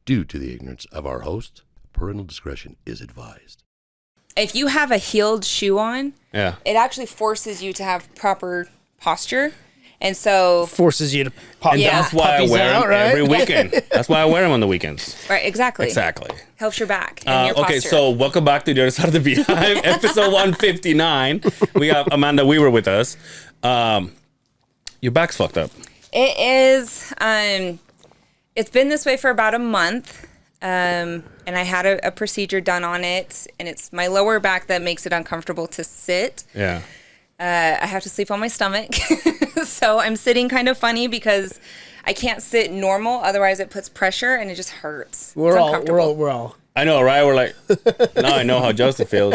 Due to the ignorance of our host, parental discretion is advised. If you have a heeled shoe on, it actually forces you to have proper posture. And so forces you to pop Yeah. down. That's why I wear them every weekend. That's why I wear them on the weekends. Right, exactly. Exactly. Helps your back and your okay, posture. so welcome back to the other side of the Beehive, episode 159. We have Amanda Weaver with us. Your back's fucked up. It is. It's been this way for about a month. And I had a procedure done on it, and it's my lower back that makes it uncomfortable to sit. Yeah. I have to sleep on my stomach. So I'm sitting kind of funny because I can't sit normal. Otherwise it puts pressure and it just hurts. We're all. I know, right? We're like, now I know how Justin feels.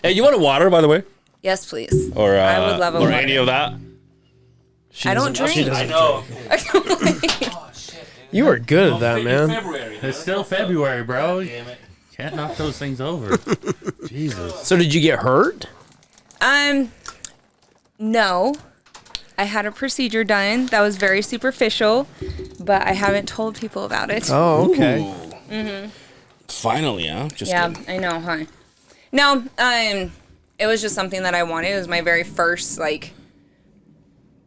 Hey, you want a water, by the way? Yes, please. Or I would love a or water. any of that? I don't drink. I know. You were good at that, man. It's still February, bro. Can't knock those things over. Jesus. So did you get hurt? No. I had a procedure done that was very superficial, but I haven't told people about it. Oh, okay. Mm-hmm. Finally, huh? Just Yeah, kidding. I know, huh? No, it was just something that I wanted. It was my very first, like,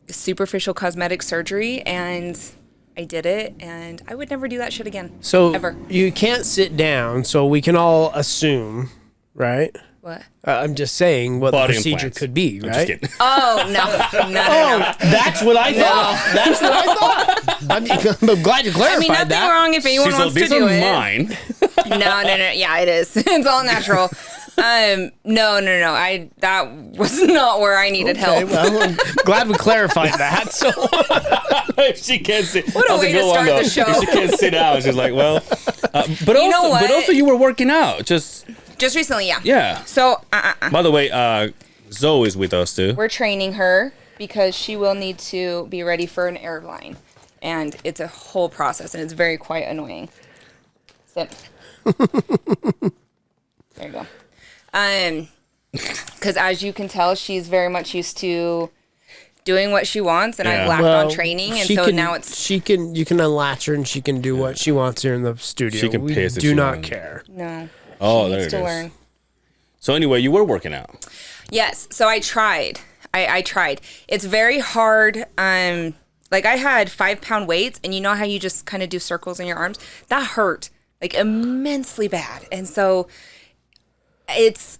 superficial cosmetic surgery, and I did it, and I would never do that shit again. So ever. you can't sit down, so we can all assume, right? What? I'm just saying what Body the procedure implants. could be, I'm right? just kidding. Oh, no. That's what I thought. That's what I thought. I'm glad you clarified I mean, nothing that. wrong if anyone She's wants like, to these do are it. mine. No. Yeah, it is. It's all natural. No. That was not where I needed Okay, help. well, I'm glad we clarified that. So She can't sit. What a way to start the show. She can't sit down. She's like, well, but You know what? also you were working out. Just Recently, yeah. yeah. So, By the way, Zoe is with us too. we're training her because she will need to be ready for an airline. And it's a whole process, and it's very quite annoying. Sit. There you go. Because as you can tell, she's very much used to doing what she wants, and Yeah. I've lacked on training, and so now you can unlatch her and she can do what she wants here in the studio. She can we piss if do she not wants. care. no. Oh, she there needs it to is. learn. So anyway, you were working out. Yes, so I tried. I tried. It's very hard. Like I had 5-pound weights, and you know how you just kind of do circles in your arms? That hurt like immensely bad. And so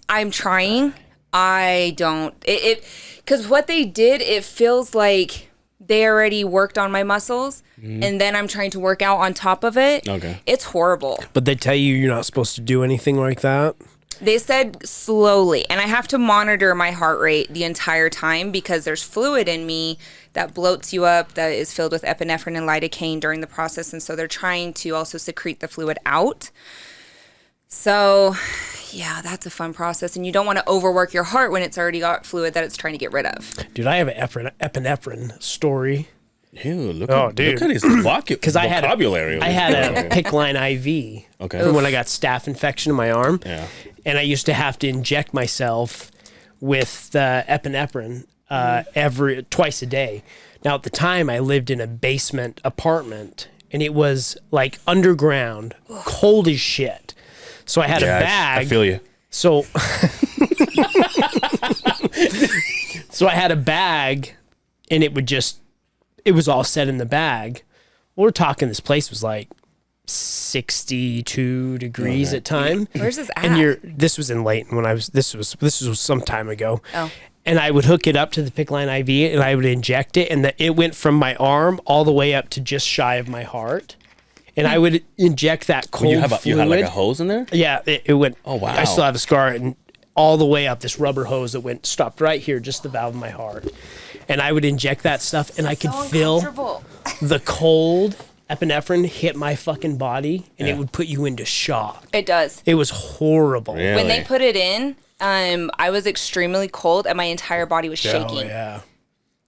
I'm trying. I don't. Because what they did, it feels like they already worked on my muscles, and then I'm trying to work out on top of it. Okay. It's horrible. But they tell you you're not supposed to do anything like that. They said slowly, and I have to monitor my heart rate the entire time because there's fluid in me that bloats you up, that is filled with epinephrine and lidocaine during the process, and so they're trying to also secrete the fluid out. So, yeah, that's a fun process, and you don't want to overwork your heart when it's already got fluid that it's trying to get rid of. Dude, I have an epinephrine story. Ew, look dude. at his vocabulary. Because I had a PICC line IV from when I got staph infection in my arm. Yeah. And I used to have to inject myself with epinephrine twice a day. Now, at the time, I lived in a basement apartment, and it was like underground, cold as shit. So I had a bag. I feel you. So, so I had a bag, and it was all set in the bag. We're talking, this place was like 62 degrees at time. Where's this at? And this was in Layton when this was some time ago. Oh. And I would hook it up to the PICC line IV, and I would inject it, and it went from my arm all the way up to just shy of my heart. And I would inject that cold fluid. You had like a hose in there? Yeah, it went. Oh, wow. I still have a scar, and all the way up this rubber hose that stopped right here, just the valve of my heart. And I would inject that stuff, and I could feel the cold epinephrine hit my fucking body, and it would put you into shock. It does. It was horrible. Really? When they put it in, I was extremely cold, and my entire body was shaking. Oh, yeah.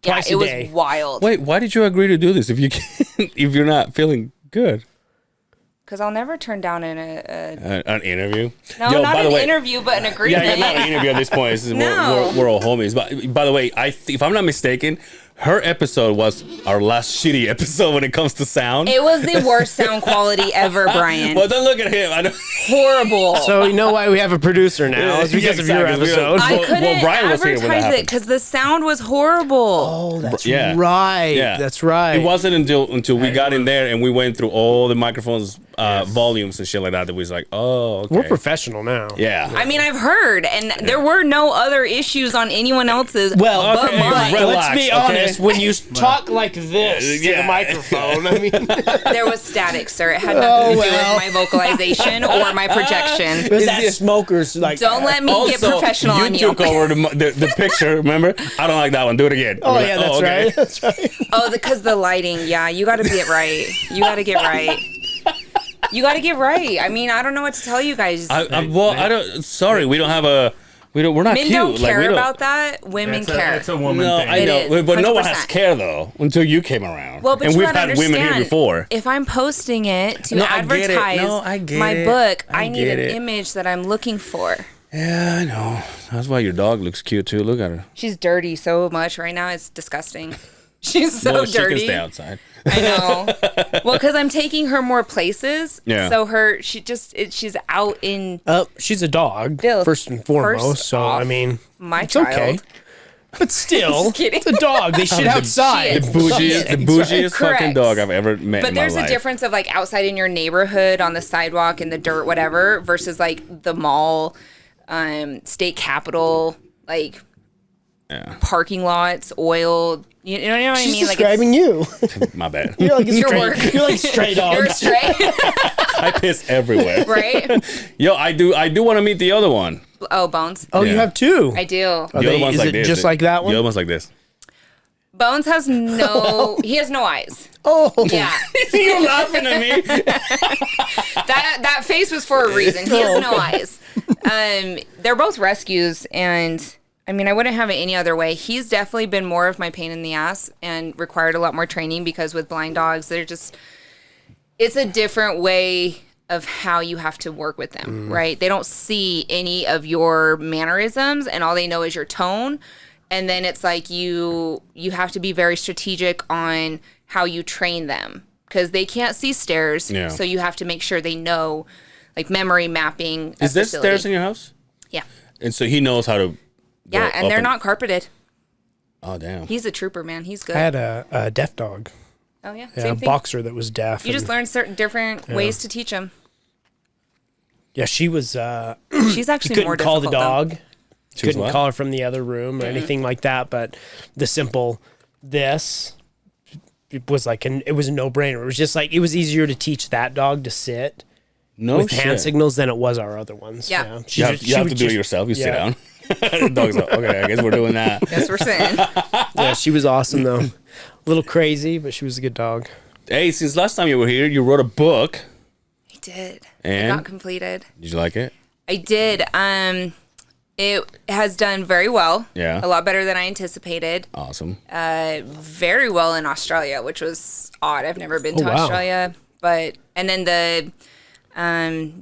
Yeah, Twice it a was day. wild. Wait, why did you agree to do this if if you're not feeling good? Because I'll never turn down an interview. No, Yo, not by the an way, interview, but an agreement. Yeah, not an interview at this point. This is, No. we're all homies. But by the way, if I'm not mistaken, her episode was our last shitty episode when it comes to sound. It was the worst sound quality ever, Brian. Well, don't look at him. I know. Horrible. So you know why we have a producer now? It's because of your exactly. episode. I couldn't Brian was here when that advertise it happened. because the sound was horrible. Oh, that's Yeah. right. Yeah. That's right. It wasn't until we got in there and we went through all the microphones, volumes and shit like that we was like, oh, okay. We're professional now. Yeah. I mean, I've heard, and there were no other issues on anyone else's. Well, but okay, mine. relax, let's be okay? honest. When you talk like this to the Yeah. microphone, I mean, There was static, sir. It had nothing to do well. with my vocalization or my projection. it was that smoker's like. Don't let me get professional on you. took over the picture, remember? I don't like that one. Do it again. Oh I'm yeah, like, that's okay. right. That's right. Oh, because the lighting. Yeah, you got to get right. You got to get right. You got to get right. I mean, I don't know what to tell you guys. I don't. Sorry, we don't have a. We're not Men cute. don't Like, care we don't, about that. Women care. It's a woman No, thing. I It know, is, but no one has 100%. care though until you came around. Well, but and you we've gotta had understand, women here before. If I'm posting it to No, I get it. advertise No, I get my it. book, I I need get an it. image that I'm looking for. Yeah, I know. That's why your dog looks cute too. Look at her. She's dirty so much right now. It's disgusting. She's so Well, she dirty. can stay outside. I know. Well, because I'm taking her more places. Yeah. So she's out in She's a dog Bill, first and foremost. first So I off, mean, my it's child. okay. But still, Just kidding. it's a dog. They shit outside. She is. The bougiest fucking Correct. dog I've ever met But in my there's a life. difference of like outside in your neighborhood on the sidewalk in the dirt, whatever, versus like the mall, state capitol, like parking lots, oil. You know what I She's mean? describing you. My bad. You're like a Your stray, work. You're like stray dog. You're straight, I piss everywhere. right? Yo, I do want to meet the other one. Oh, Bones. Oh, you Yeah. have two. I do. Are The other they- one's is like it this. just like that one? The other one's like this. Bones has no. He has no eyes. Oh, Yeah. You're laughing at me. That face was for a reason. He has no eyes. They're both rescues, and I mean, I wouldn't have it any other way. He's definitely been more of my pain in the ass and required a lot more training because with blind dogs, it's a different way of how you have to work with them, right? They don't see any of your mannerisms, and all they know is your tone. And then it's like you have to be very strategic on how you train them because they can't see stairs. Yeah. So you have to make sure they know, like memory mapping. Is there stairs in your house? Yeah. And so he knows how to. Yeah, go and up they're not carpeted. Oh damn. He's a trooper, man. He's good. I had a deaf dog. Oh yeah, Yeah, same a thing. boxer that was deaf. You just and- learn certain different ways to teach them. Yeah, she was. She's actually Couldn't more call the difficult, dog. She was Couldn't what? call her from the other room or anything like that. But the simple this it was like it was a no brainer. It was just like it was easier to teach that dog to sit No with shit. hand signals than it was our other ones. Yeah. She You have, ju- you she have would to do it just- yourself. You sit yeah. down. The dog's like, okay, I guess we're doing that. though. That's what we're saying. Yeah, she was awesome though. A little crazy, but she was a good dog. Hey, since last time you were here, you wrote a book. I did. And? It got completed. Did you like it? I did. It has done very well. Yeah. A lot better than I anticipated. Awesome. Very well in Australia, which was odd. I've never been to wow. Australia, and then the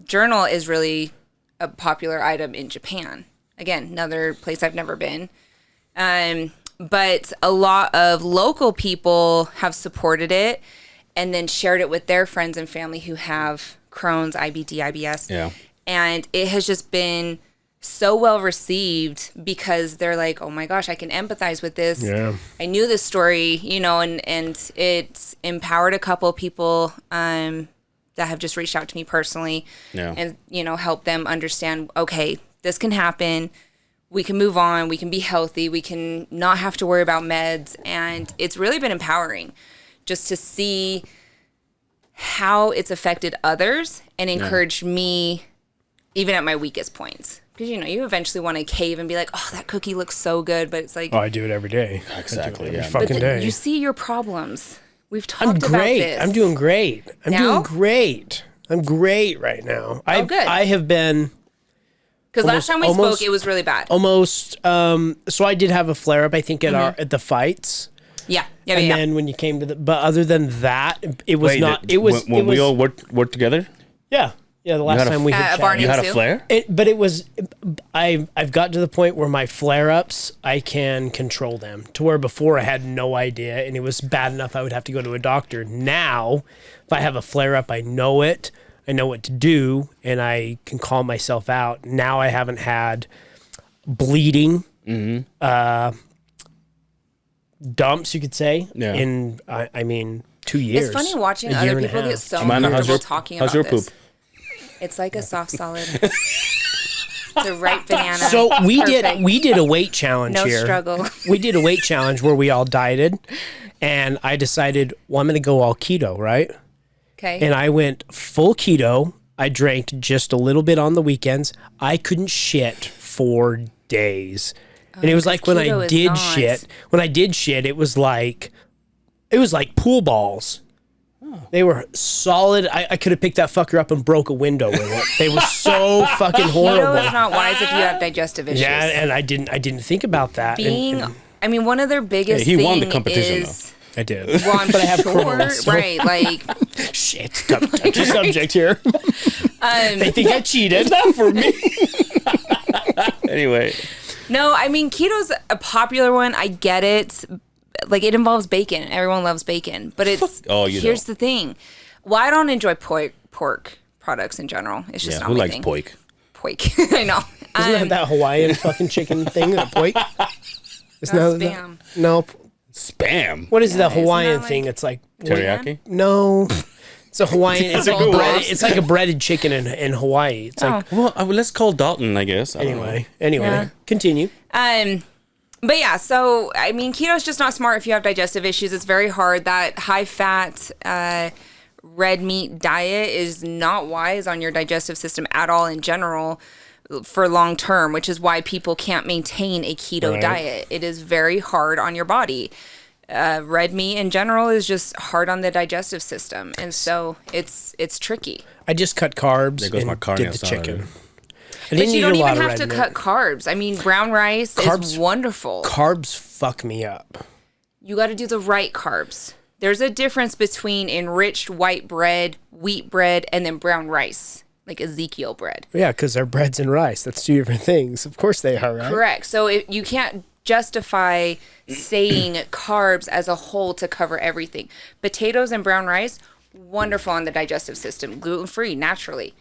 journal is really a popular item in Japan. Again, another place I've never been. But a lot of local people have supported it and then shared it with their friends and family who have Crohn's, IBD, IBS. Yeah. And it has just been so well received because they're like, oh my gosh, I can empathize with this. Yeah. I knew this story, and it's empowered a couple of people that have just reached out to me personally Yeah. and, help them understand, okay, this can happen. We can move on. We can be healthy. We can not have to worry about meds. And it's really been empowering just to see how it's affected others and encouraged me even at my weakest points. Because, you eventually want to cave and be like, oh, that cookie looks so good. But it's like, Oh, I do it every day. Exactly, I do it yeah. every but fucking day. you see your problems. We've talked I'm about great. this. I'm doing great. I'm Now? doing great. I'm great right now. good. I have been Because last time we almost- spoke, it was really bad. almost. So I did have a flare up. I think at the fights. Yeah. Yeah. And Yeah. then when you came to but other than that, it was not. It was when it was, we all worked together. yeah. Yeah, the last time we had Barney You had a Sue? flare? But it was, I've got to the point where my flare-ups, I can control them. To where before I had no idea, and it was bad enough I would have to go to a doctor. Now, if I have a flare-up, I know it. I know what to do, and I can calm myself out. Now I haven't had bleeding, dumps, you could say, in, I mean, 2 years. It's funny watching a year other and a people get half. so Amanda, uncomfortable talking about how's your this. poop? It's like a soft solid. It's a ripe banana. So we Perfect. did a weight challenge No here. struggle. We did a weight challenge where we all dieted, and I decided, well, I'm going to go all keto, right? Okay. And I went full keto. I drank just a little bit on the weekends. I couldn't shit for days. And it was like when keto I is did not. shit, it was like pool balls. They were solid. I could have picked that fucker up and broke a window with it. They were so fucking horrible. Keto is not wise if you have digestive issues. Yeah, and I didn't think about that. And I mean, one of their biggest He won the thing competition, is, I did. well, I'm But I have sure, Crohn's, so- right? Like, Shit, touchy subject here. They think I cheated. Not for me. Anyway. no, I mean, keto's a popular one. I get it. Like, it involves bacon. Everyone loves bacon, but it's. Oh, you here's don't. the thing. Well, I don't enjoy pork products in general. It's just Yeah, not who my likes thing. poik? Poik. I know. Isn't that Hawaiian fucking chicken thing? That poik? Isn't That's that spam. no? Spam. What is the isn't Hawaiian that thing? like- It's like Teriyaki? no. It's a Hawaiian. It's, a good breaded, one. it's like a breaded chicken in Hawaii. It's like Oh. Well, let's call Dalton, I guess. I don't know. anyway. Yeah. Continue. But yeah, so I mean, keto is just not smart if you have digestive issues. It's very hard. That high fat, red meat diet is not wise on your digestive system at all in general for long term, which is why people can't maintain a keto diet. It is very hard on your body. Red meat in general is just hard on the digestive system, and so it's tricky. I just cut carbs There goes my and carne did the asada. chicken. I But didn't you eat don't a lot even of have to red cut meat. carbs. I mean, brown rice is Carbs- wonderful. Carbs fuck me up. You got to do the right carbs. There's a difference between enriched white bread, wheat bread, and then brown rice, like Ezekiel bread. Yeah, because they're breads and rice. That's two different things. Of course they are, right? Correct. So you can't justify saying carbs as a whole to cover everything. Potatoes and brown rice, wonderful on the digestive system, gluten-free, naturally.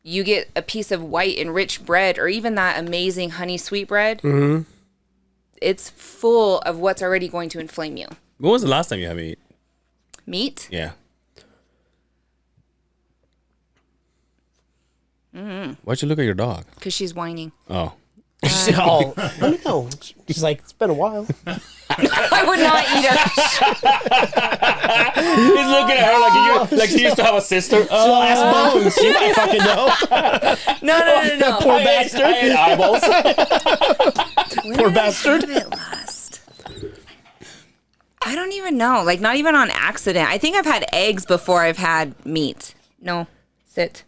You get a piece of white enriched bread or even that amazing honey sweet bread. Mm-hmm. It's full of what's already going to inflame you. When was the last time you had meat? Meat? Yeah. Why'd you look at your dog? Because she's whining. Oh. Oh, let me know. She's like, it's been a while. I would not eat her. He's looking at her like she used to have a sister. Last bones. You might fucking know. No. Poor bastard. I ate eyeballs. Poor bastard. When did it last? I don't even know. Like, not even on accident. I think I've had eggs before I've had meat. No, sit.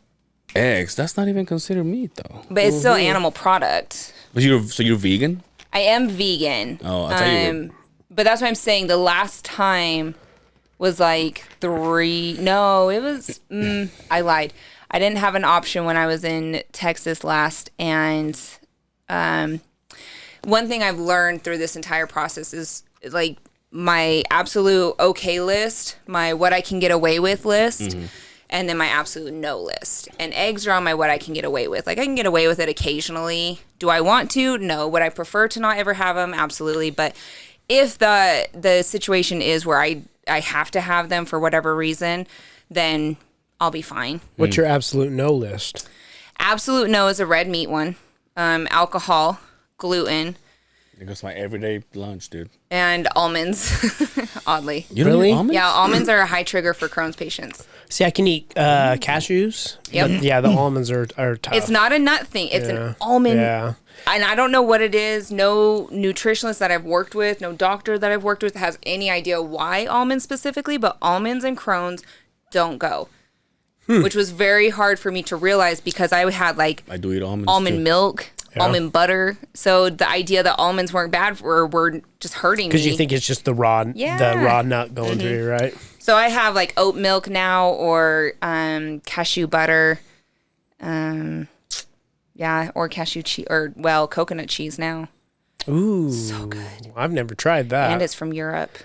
Eggs. That's not even considered meat, though. But it's still animal product. But you're vegan? I am vegan. Oh, I thought you were. But that's what I'm saying. The last time was like 3. No, it was. I lied. I didn't have an option when I was in Texas last. And one thing I've learned through this entire process is like my absolute okay list, my what I can get away with list. And then my absolute no list. And eggs are on my what I can get away with. Like, I can get away with it occasionally. Do I want to? No. Would I prefer to not ever have them? Absolutely. But if the situation is where I have to have them for whatever reason, then I'll be fine. What's your absolute no list? Absolute no is a red meat one. Alcohol, gluten, It goes my everyday lunch, dude. and almonds, oddly. You don't Really? eat almonds? Yeah, almonds are a high trigger for Crohn's patients. See, I can eat cashews. Yep. But yeah, the almonds are tough. It's not a nut thing. It's an almond. Yeah. And I don't know what it is. No nutritionist that I've worked with, no doctor that I've worked with has any idea why almonds specifically, but almonds and Crohn's don't go. Which was very hard for me to realize because I had like I do eat almonds. almond too. milk, almond butter. So the idea that almonds weren't bad were just hurting me. Because you think it's just the raw Yeah. nut going through, right? So I have like oat milk now or cashew butter. Yeah, or cashew cheese or coconut cheese now. Ooh, So good. I've never tried that. And it's from Europe.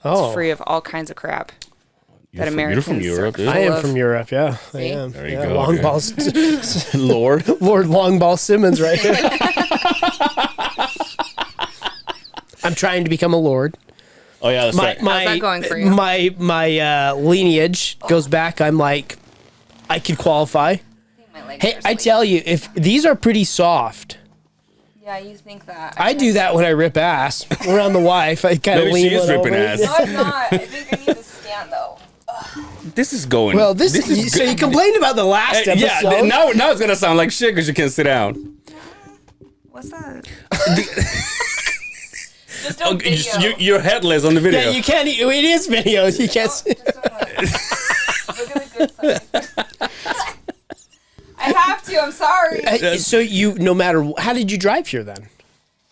oh, It's free of all kinds of crap that You're Americans from Europe, are dude. I full am of. from Europe. Yeah, I See? am. There you yeah, go, Long okay. balls, Lord. Lord Long Ball Simmons, right here. I'm trying to become a lord. Oh yeah, that's right. How's that going for you? My lineage goes back. I'm like, I could qualify. My legs Hey, are I asleep. tell you, if these are pretty soft. Yeah, you think that. I do that when I rip ass around the wife. I kind of Maybe lean she is one ripping over. ass. No, I'm not. I think I need to stand though. This is going. Well, this is so you complained about the last Hey, yeah, episode. now it's gonna sound like shit because you can't sit down. What's that? Just don't video. You're headless on the video. Yeah, you can't. It is videos. You can't. Just don't look at the good side. I have to. I'm sorry. So you, no matter how did you drive here then?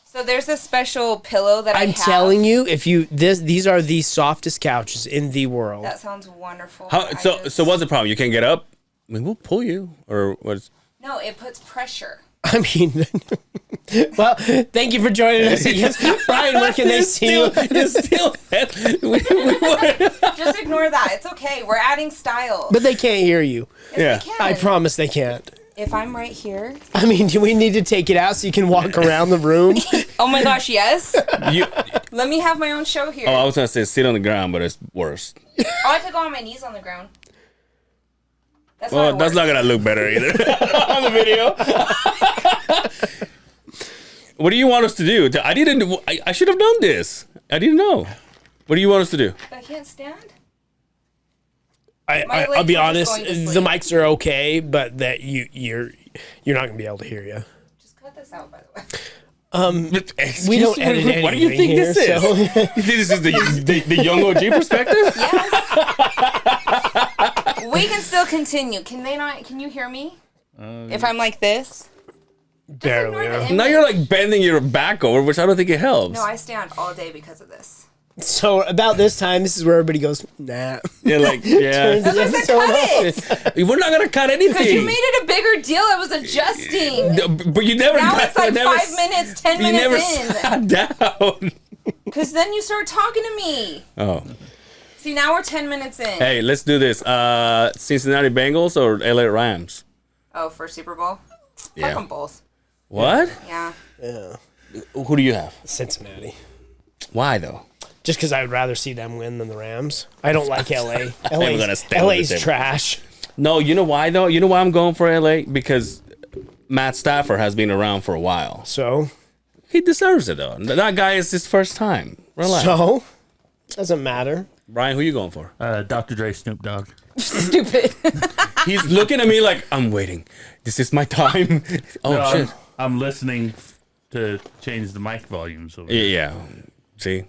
So there's a special pillow that I I'm have. telling you, if you these are the softest couches in the world. That sounds wonderful. How, so what's the problem? You can't get up. I mean, we'll pull you, or what's? No, it puts pressure. I mean, well, thank you for joining us. Yes. Brian, where can they see you? You're still. Just ignore that. It's okay. We're adding style. But they can't hear you. Yes, Yeah. they can. I promise they can't. If I'm right here. I mean, do we need to take it out so you can walk around the room? Oh my gosh, yes. You, Let me have my own show here. oh, I was gonna say sit on the ground, but it's worse. I have to go on my knees on the ground. That's Well, not that's not gonna look better either on the video. What do you want us to do? I didn't. I should have done this. I didn't know. What do you want us to do? I can't stand. I'll legs be are just honest. going to The sleep. mics are okay, but that you're not gonna be able to hear you. Just cut this out, by the way. We don't edit anything. What do you think here, this is? so- You think this is the young OG perspective? Yes. We can still continue. Can they not? Can you hear me? If I'm like this? Barely. ignore yeah. the Now you're like bending your back over, which I don't think it helps. No, I stand all day because of this. So about this time, this is where everybody goes, nah. You're like, yeah. That's why I said cut it. We're not gonna cut anything. Because you made it a bigger deal. I was adjusting. But you never. Now it's like never, 5 minutes, 10 You never minutes in. sat down. Because then you start talking to me. Oh, See, now we're 10 minutes in. hey, let's do this. Cincinnati Bengals or LA Rams? Oh, for Super Bowl? Yeah. Fuck them both. What? Yeah. Yeah. Who do you have? Cincinnati. Why though? Just because I would rather see them win than the Rams. I don't like LA. gonna LA's, stand with LA's them. trash. No, you know why though? You know why I'm going for LA? Because Matt Stafford has been around for a while. So, He deserves it though. That guy is his first time. Relax. doesn't matter. Brian, who you going for? Dr. Dre, Snoop Dogg. Stupid. He's looking at me like I'm waiting. This is my time. Oh No, shit. I'm listening to change the mic volume, so Yeah. See.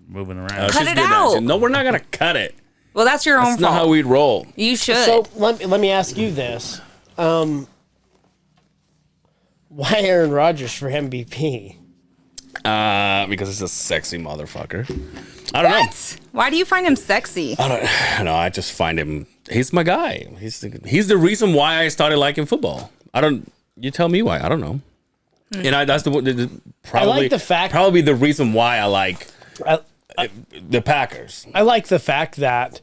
moving around. Let's Cut just it do that. out. No, we're not gonna cut it. Well, that's your own That's not fault. how we roll. You should. So let me ask you this: why Aaron Rodgers for MVP? Because it's a sexy motherfucker. I don't know. what? Why do you find him sexy? I don't know. I just find him. He's my guy. He's the reason why I started liking football. I don't. You tell me why. I don't know. And that's probably the fact- probably the reason why I like I, the Packers. I like the fact that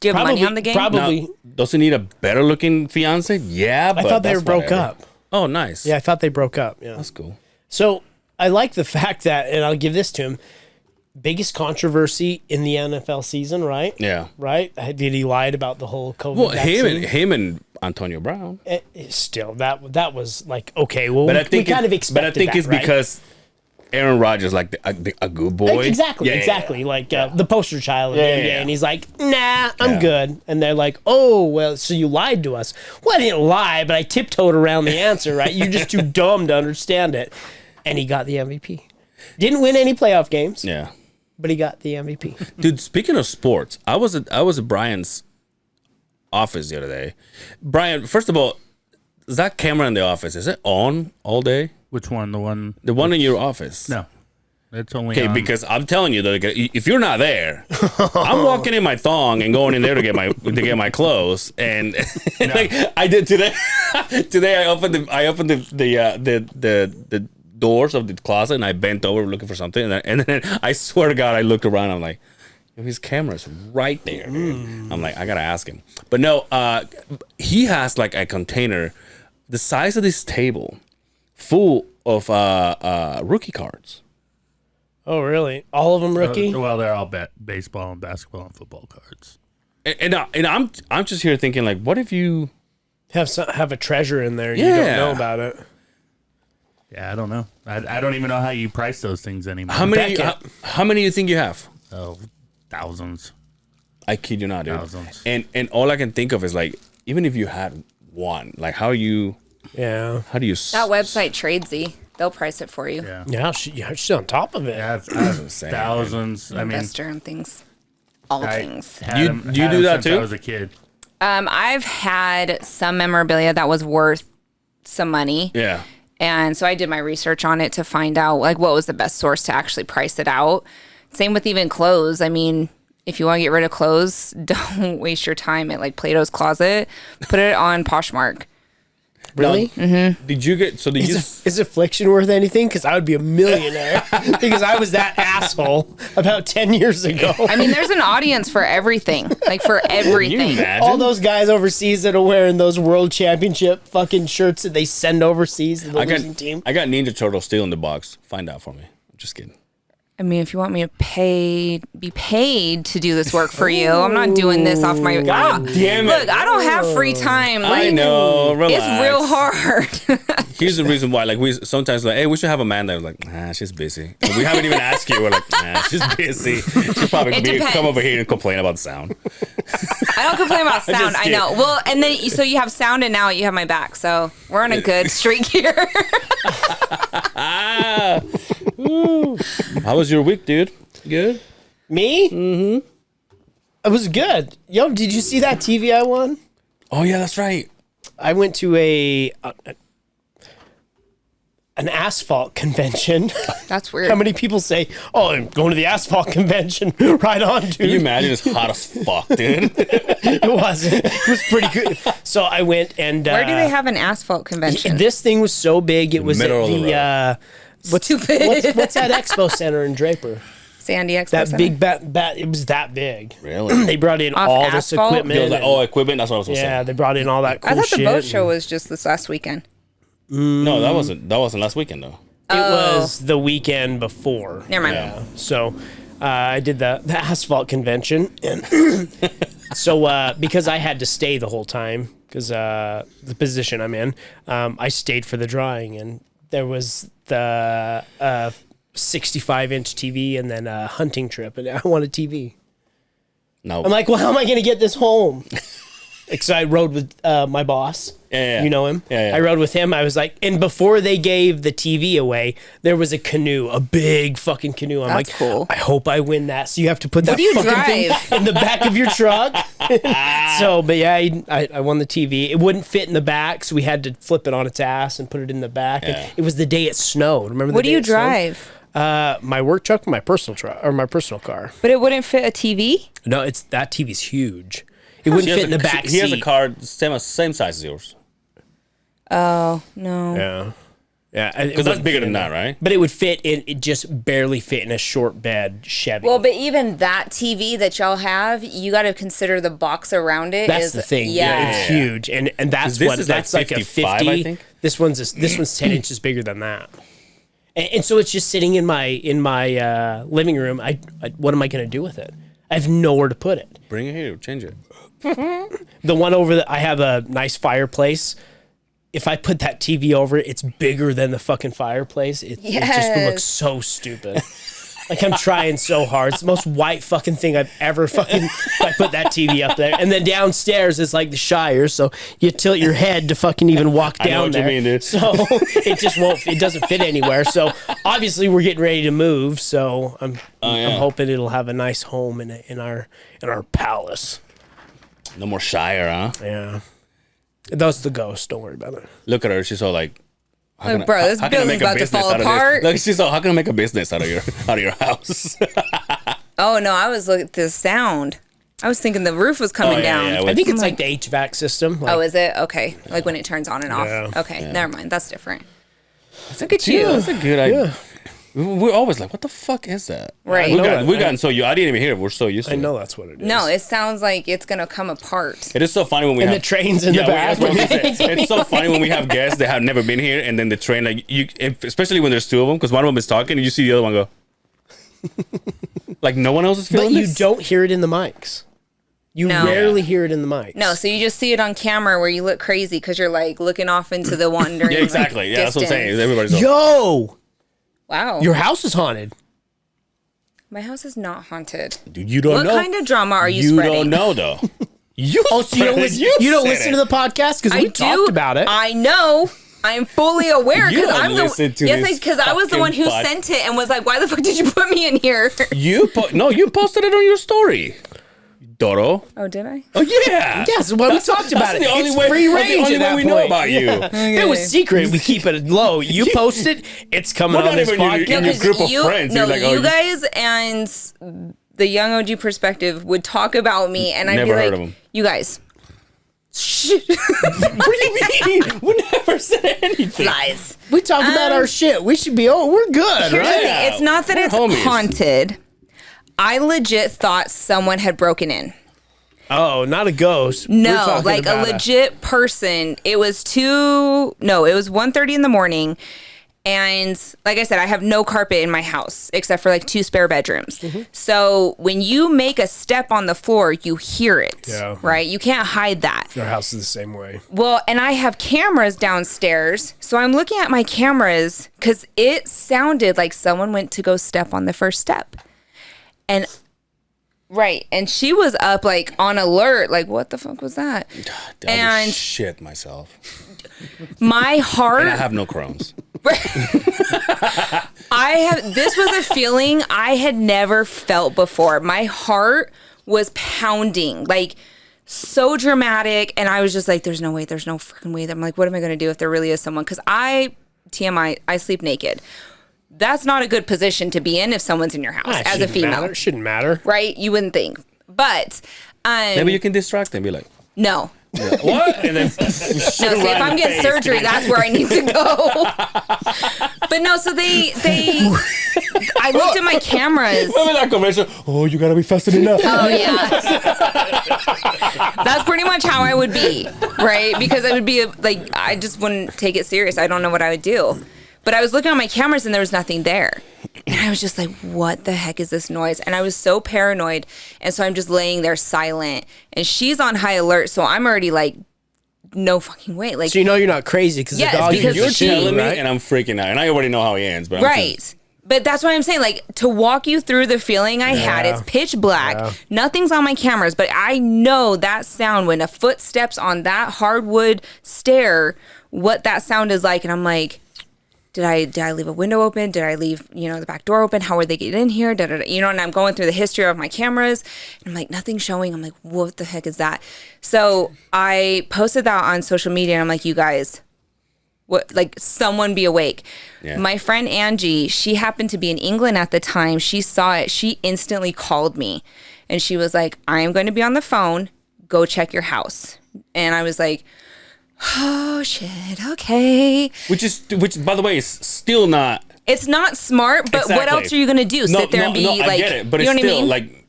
Do you have probably money on the game? probably. Now, does he need a better looking fiance? Yeah, but I thought they that's were broke whatever. up. Oh, nice. Yeah, I thought they broke up. Yeah. that's cool. So I like the fact that, and I'll give this to him, biggest controversy in the NFL season, right? Yeah. Right? Did he lied about the whole COVID Well, vaccine? him and Antonio Brown. Still, that was like, okay, well, But I we think kind of But expected I think that, it's right? because Aaron Rodgers like a good boy. Exactly, Yeah, yeah, exactly. yeah. Like the poster child of Yeah, the yeah, NBA, yeah. and he's like, "Nah, I'm Yeah. good." And they're like, "Oh, well, so you lied to us." Well, I didn't lie, but I tiptoed around the answer. Right? You're just too dumb to understand it. And he got the MVP. Didn't win any playoff games, Yeah. but he got the MVP. Dude, speaking of sports, I was at Brian's office the other day. Brian, first of all, is that camera in the office, is it on all day? Which one? The one? The one in your office? No. It's only Okay, on. because I'm telling you, though, if you're not there, I'm walking in my thong and going in there to get my clothes, and like I did today. Today I opened the doors of the closet and I bent over looking for something, and then I swear to God I looked around. I'm like, his camera's right there, dude. I'm like, I gotta ask him. But no, he has like a container the size of this table full of rookie cards. Oh, really? All of them rookie? Well, they're all baseball and basketball and football cards. And I'm just here thinking, like, what if you Have a treasure in there. You don't know about it. Yeah, I don't know. I don't even know how you price those things anymore. how many do you think you have? Oh, thousands. I kid you not, dude. Thousands. And all I can think of is like, even if you had one, like how do you Yeah. That website Tradesy, they'll price it for you. Yeah. Yeah, she's on top of it. I have insane, thousands. I mean, Investor in things. All things. Do you do that since I too? was a kid. I've had some memorabilia that was worth some money. Yeah. And so I did my research on it to find out like what was the best source to actually price it out. Same with even clothes. I mean, if you want to get rid of clothes, don't waste your time at like Plato's Closet. Put it on Poshmark. Really? Did you get? So did you? Is affliction worth anything? Because I would be a millionaire because I was that asshole about 10 years ago. I mean, there's an audience for everything. Like for Can you everything. imagine? All those guys overseas that are wearing those world championship fucking shirts that they send overseas to the losing team. I got Ninja Turtle still in the box. Find out for me. I'm just kidding. I mean, if you want me to be paid to do this work for you, I'm not doing this off my. God damn it! Look, I don't have free time. Like, I know. Relax. it's real hard. Here's the reason why. Like we sometimes like, hey, we should have Amanda. Like, nah, she's busy. And we haven't even asked you. We're like, nah, she's busy. She'll probably depends. come over here and complain about the sound. I don't complain about sound. just I know. Well, and then so you have sound, and now you have my back. So we're on a good streak here. How was your week, dude? Good. Me? Mm-hmm. It was good. Yo, did you see that TV I won? Oh yeah, that's right. I went to an asphalt convention. That's weird. How many people say, "Oh, I'm going to the asphalt convention"? Right on, dude. Can you imagine? It's hot as fuck, dude. It wasn't. It was pretty good. So I went and Where do they have an asphalt convention? This thing was so big. It was at middle of the the what's what's that expo center in Draper? Sandy Expo That Center? big bat. It was that big. Really? They brought in Off all this asphalt? equipment. It was like, oh, equipment. That's what I was gonna yeah, say. they brought in all that cool I thought shit. the boat show was just this last weekend. No, that wasn't last weekend though. It was the weekend before. Never mind. Yeah. So I did the asphalt convention, and so because I had to stay the whole time because the position I'm in, I stayed for the drawing, and there was the 65-inch TV and then a hunting trip, and I want a TV. No. I'm like, well, how am I going to get this home? Because I rode with my boss. Yeah. You know him? Yeah. I rode with him. I was like, and before they gave the TV away, there was a canoe, a big fucking canoe. I'm That's like, cool. I hope I win that. So you have to put that do you fucking drive? thing in the back of your truck. So, but yeah, I won the TV. It wouldn't fit in the back, so we had to flip it on its ass and put it in the back. Yeah. And it was the day it snowed. Remember the What do day you it snowed? drive? My work truck, my personal truck, or my personal car. But it wouldn't fit a TV? No, it's that TV's huge. It wouldn't fit in the back He has a seat. car same size as yours. Oh, no. Yeah. Yeah. Because that's bigger than that, right? But it would fit in, it just barely fit in a short bed Chevy. Well, but even that TV that y'all have, you got to consider the box around it. that's is, the thing. Yeah. It's huge. And that's This what, is like that's like a 55, 50. I think. This one's 10 inches bigger than that. And so it's just sitting in my living room. What am I going to do with it? I have nowhere to put it. Bring it here. Change it. The one over I have a nice fireplace. If I put that TV over it, it's bigger than the fucking fireplace. It just would look Yes. so stupid. Like I'm trying so hard. It's the most white fucking thing I've ever fucking. If I put that TV up there, and then downstairs is like the Shire, so you tilt your head to fucking even walk down I know what there. you mean, dude. So it just won't. It doesn't fit anywhere. So obviously we're getting ready to move. So I'm hoping it'll have a nice home in our palace. No more Shire, huh? Yeah, that's the ghost. Don't worry about it. Look at her. She's all like, Like, bro, this building's about to fall apart. Like, she's like, how can I make a business out of your house? Oh no, I was looking at the sound. I was thinking the roof was coming down. Yeah, I think it's like the HVAC system. Like, Oh, is it? Okay. Like when it turns on and off. Yeah. Okay, never mind. That's different. Look at you. That's a good idea. We're always like, what the fuck is that? Right. We've gotten so used. I didn't even hear it. We're so used to I it. know that's what it is. No, it sounds like it's gonna come apart. It is so funny when we And have the train's in the back. that's what I was gonna say. It's so funny when we have guests that have never been here, and then the train, like especially when there's two of them, because one of them is talking, and you see the other one go, like no one else is feeling But you this? don't hear it in the mics. You No. rarely hear it in the mics. No, so you just see it on camera where you look crazy because you're like looking off into the wandering. Yeah, exactly. Like, Yeah, that's what I'm saying. distance. Everybody's like, Yo, Wow. your house is haunted. My house is not haunted. dude, you don't What know. kind of drama are you You spreading? don't know though. You Oh, so you don't listen, you don't said listen it. to the podcast because we talked about it. I know. I'm fully aware You because don't I'm listen the to yes, this because I was the one who fucking sent it and was like, "Why the fuck did you put me in here?" You posted it on your story, Doro. Oh, did I? Oh yeah. Yes, well, we talked about That's it. the only It's way. free That's range the only at way that we know point. about you. It was secret. We keep it low. You post it, it's coming Well, on not this even you- podcast. in your group of friends, No, you're like, oh, you you- guys and the young OG perspective would talk about me, and I'd Never be like, heard of 'em. "You guys, shh, What do you mean? We never said anything. lies." We talk about our shit. We should be. Oh, we're good, Here's the right? thing. It's not that We're it's homies. haunted. I legit thought someone had broken in. Oh, not a ghost. We're No, talking like a about legit person. It was 1:30 in the morning. And like I said, I have no carpet in my house except for like 2 spare bedrooms. Mm-hmm. So when you make a step on the floor, you hear it, Yeah. right? You can't hide that. Our house is the same way. Well, and I have cameras downstairs. So I'm looking at my cameras because it sounded like someone went to go step on the first step. And right. And she was up like on alert, like, what the fuck was that? I And shit myself. my heart. And I have no Crohn's. This was a feeling I had never felt before. My heart was pounding, like so dramatic. And I was just like, there's no way, there's no freaking way. I'm like, what am I going to do if there really is someone? Because TMI, I sleep naked. That's not a good position to be in if someone's in your house as a female. It shouldn't matter. Right? You wouldn't think. But Maybe you can distract them. Be like, no. what? And then No, see, if I'm getting surgery, that's where I need to go. But no, so I looked at my cameras. remember that commercial? Oh, you gotta be faster than that. Oh yeah, that's pretty much how I would be, right? Because I would be like, I just wouldn't take it serious. I don't know what I would do. But I was looking at my cameras and there was nothing there. And I was just like, what the heck is this noise? And I was so paranoid. And so I'm just laying there silent. And she's on high alert. So I'm already like, no fucking way. Like, So you know you're not crazy because Yes, the dog because You're is she- telling me, right? and I'm freaking out. And I already know how he ends. But I'm right. But that's what I'm saying. Like, to walk you through the feeling I had, it's pitch black. Yeah. Nothing's on my cameras, but I know that sound when a foot steps on that hardwood stair, what that sound is like. And I'm like, did I leave a window open? Did I leave, the back door open? How would they get in here? Da, da, da. And I'm going through the history of my cameras. And I'm like, nothing's showing. I'm like, what the heck is that? So I posted that on social media and I'm like, you guys, what, like, someone be awake. Yeah. My friend Angie, she happened to be in England at the time. She saw it. She instantly called me and she was like, I am going to be on the phone. Go check your house. And I was like, oh shit, okay. Which by the way is still not. It's not smart, but what Exactly. else are you gonna do? Sit there and be like, I get it, but you know it's what still I mean? like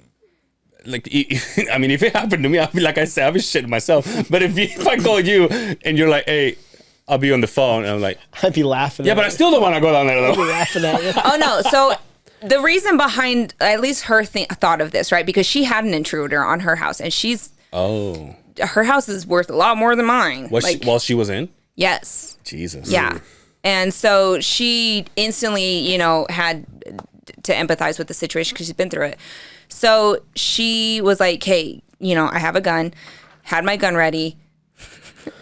I mean, if it happened to me, I'd be like I said, I'd be shitting myself. But if I call you and you're like, hey, I'll be on the phone, and I'm like, I'd be laughing. yeah, at but I you. still don't want to go down there I'd be though. laughing at you. Oh no, so the reason behind at least her thought of this, right? Because she had an intruder on her house, and Oh, her house is worth a lot more than mine. while she was in. Yes. Jesus. Yeah. And so she instantly, had to empathize with the situation because she's been through it. So she was like, hey, I have a gun, had my gun ready.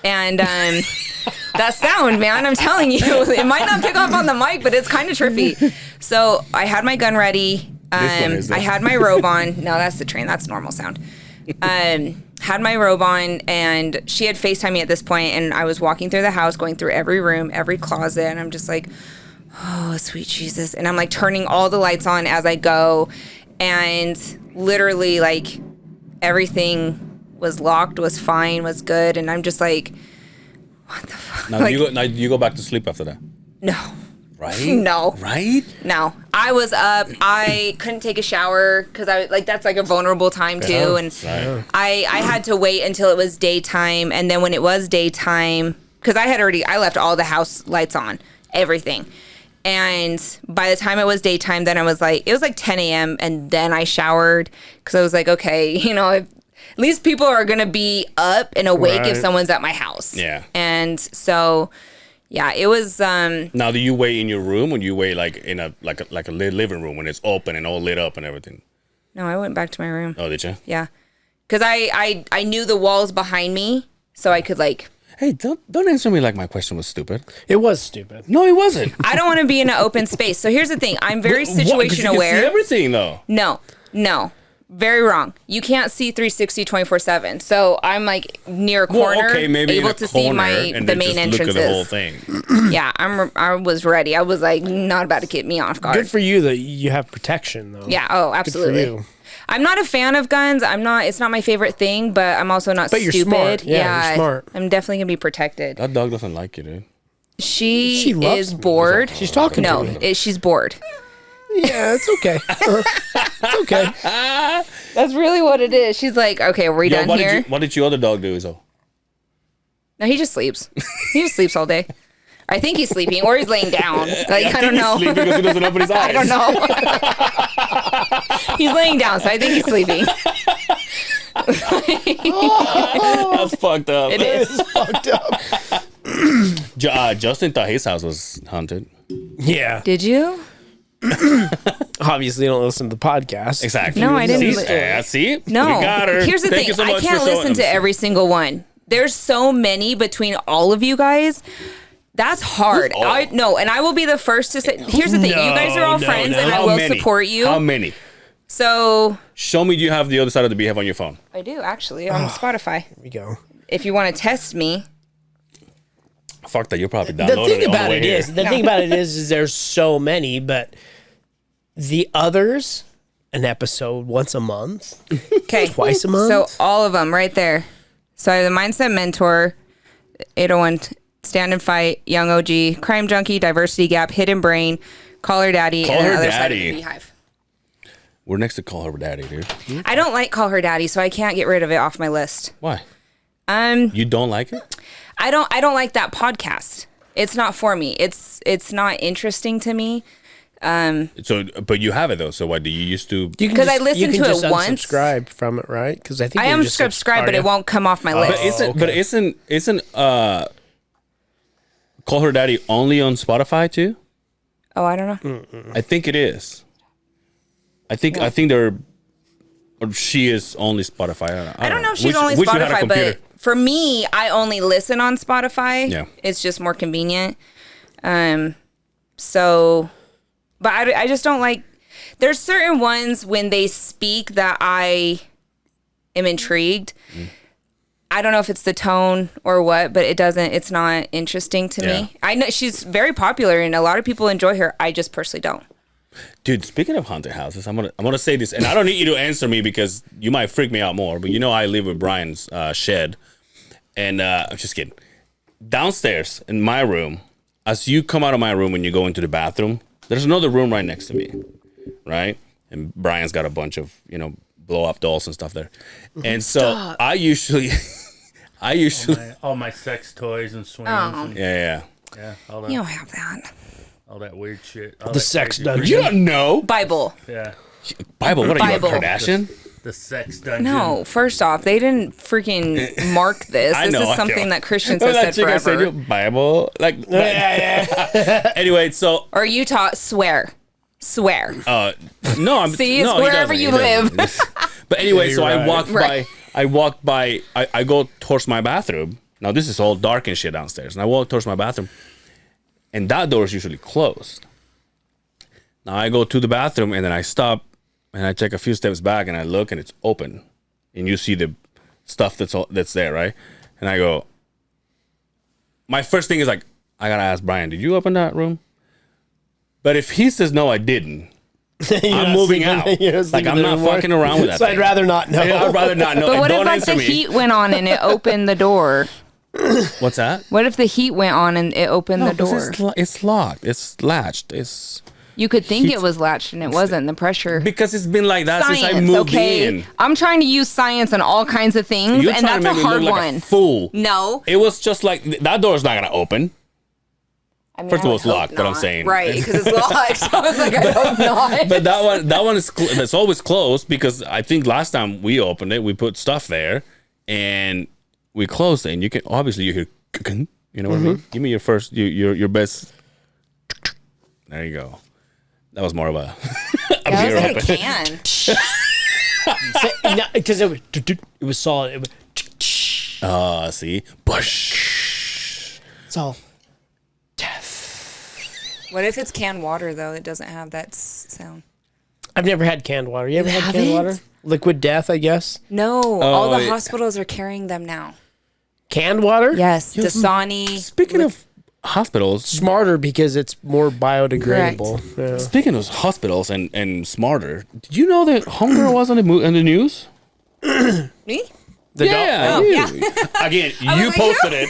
And that sound, man, I'm telling you, it might not pick up on the mic, but it's kind of trippy. So I had my gun ready. This one is I had my robe on. No, that's the train. That's normal sound. had my robe on, and she had FaceTime me at this point, and I was walking through the house, going through every room, every closet, and I'm just like, oh, sweet Jesus. And I'm like turning all the lights on as I go, and literally like everything was locked, was fine, was good, and I'm just like, what the fuck? Now, Like, you go back to sleep after that, no. right? No. Right? No, I was up. I couldn't take a shower because I like that's like a vulnerable time too, and Right. I had to wait until it was daytime, and then when it was daytime, because I left all the house lights on, everything, and by the time it was daytime, then it was like 10 a.m. and then I showered because I was like, okay, at least people are gonna be up and awake if Right. someone's at my house. Yeah. And so. Yeah, it was. Now, do you wait in your room, or do you wait like in a living room when it's open and all lit up and everything? No, I went back to my room. Oh, did you? Yeah, because I knew the walls behind me, so I could like. Hey, don't answer me like my question was stupid. It was stupid. No, it wasn't. I don't want to be in an open space. So here's the thing: I'm very What? 'Cause situation you can aware. see everything though. No, very wrong. You can't see 360 24/7. So I'm like near a corner, okay, maybe able in a to see corner, and the then main just look at the whole entrances. thing. Yeah, I was ready. I was like not about to get me off guard. Good for you that you have protection, though. Yeah. Oh, Good for absolutely. you. I'm not a fan of guns. It's not my favorite thing, but I'm also not But you're stupid. smart. Yeah, you're smart. I'm definitely gonna be protected. That dog doesn't like you, dude. She loves is me. bored. She's talking to me. She's bored. Yeah, it's okay. It's okay. That's really what it is. She's like, okay, are we done what here? what did your other dog do, Izzo? No, he just sleeps. He just sleeps all day. I think he's sleeping, or he's laying down. Like I don't know. Sleep because he doesn't open his eyes. I don't know. He's laying down, so I think he's sleeping. That's fucked up. It is. Fucked up. Justin thought his house was haunted. Yeah. Did you? Obviously, you don't listen to the podcast. Exactly. No, I didn't. See? No. We got her. Here's the Thank thing. you so I much can't for showing listen to them. every single one. There's so many between all of you guys. That's hard. Who's all? No, and I will be the first to say. Here's the thing. You guys are all No, friends, no. and I How will many? support you. How many? So Show me you have the other side of the Beehive on your phone. I do actually on Spotify. Here we go. If you want to test me, Fuck that, you're probably The downloading thing it on about the way it here. is, the thing about it is there's so many, but the others, an episode once a month, okay, twice a month. So all of them right there. So I have the Mindset Mentor, 801 Stand and Fight, Young OG, Crime Junkie, Diversity Gap, Hidden Brain, Call Her Daddy, Call and Her the other side of Daddy. the Beehive. We're next to Call Her Daddy, dude. I don't like Call Her Daddy, so I can't get rid of it off my list. Why? You don't like it? I don't like that podcast. It's not for me. It's not interesting to me. So, but you have it though. So why do you used to? You can 'Cause I just- listened you can to it just once. unsubscribe from it, right? Because I think I you am just subscribed, but are it you? won't come off my list. But isn't Call Her Daddy only on Spotify too? Oh, I don't know. I think it is. I think they're. Or she is only Spotify. I don't know if she's Wish- only wish you had a Spotify, computer. but for me, I only listen on Spotify. Yeah. It's just more convenient. So, but I just don't like, there's certain ones when they speak that I am intrigued. I don't know if it's the tone or what, but it's not interesting to Yeah. me. I know she's very popular and a lot of people enjoy her. I just personally don't. Dude, speaking of haunted houses, I'm gonna say this, and I don't need you to answer me because you might freak me out more. But you know, I live with Brian's shed, and I'm just kidding. Downstairs in my room, as you come out of my room and you go into the bathroom, there's another room right next to me, right? And Brian's got a bunch of blow up dolls and stuff there, and so I usually, All my sex toys and swings. Oh. And, yeah. yeah, You don't have that. all that weird shit. All The that sex crazy- dungeon. You don't know Bible. Yeah, Bible? What are you, a Bible. Kardashian? the sex dungeon. No, first off, they didn't freaking mark this. I This know, is I something know. that Christians Remember have that said chick I said, forever. "You Bible, like." Anyway, so Or Utah, swear. no, I'm See, it's no, he wherever doesn't, you he doesn't. But anyway, Yeah, so you're I right. walked Right. by. I go towards my bathroom. Now this is all dark and shit downstairs, and I walk towards my bathroom, and that door is usually closed. Now I go to the bathroom and then I stop and I take a few steps back and I look and it's open, and you see the stuff that's there, right? And I go, my first thing is like, I gotta ask Brian, did you open that room? But if he says no, I didn't, I'm moving out. Like, I'm not fucking around with that. So thing. I'd rather not know. I'd rather not know. But And what if don't like answer the me. heat went on and it opened the door? What's that? What if the heat went on and it opened the 'cause door? it's locked. It's latched. You could think heat- it was latched and it wasn't. The pressure. Because it's been like that since I Science, moved okay? in. I'm trying to use science on all kinds of things, You're and trying that's to a make me hard look like one. a fool. No. It was just like, that door's not gonna open. I mean, First of I all, would it's locked, hope but I'm not. saying. Right, because it's locked. I was like, I hope not. But that one is that's always closed, because I think last time we opened it, we put stuff there and we closed it, and you can obviously you hear, you know what I mean? Give me your first your best. There you go. That was more of a That beer was like open. a can. Because it was solid. It was, See, bush. it's all. What if it's canned water though? It doesn't have that sound. I've never had canned water. You ever had canned haven't? water? Liquid death, I guess. No, all the yeah. hospitals are carrying them now. Canned water? Yes, Dasani. Speaking of hospitals, Smarter because it's more biodegradable. Yeah. speaking of hospitals and smarter, did you know that Homegirl was on the news? Me? The Yeah, Oh, you. yeah. Again, I you was like, posted it.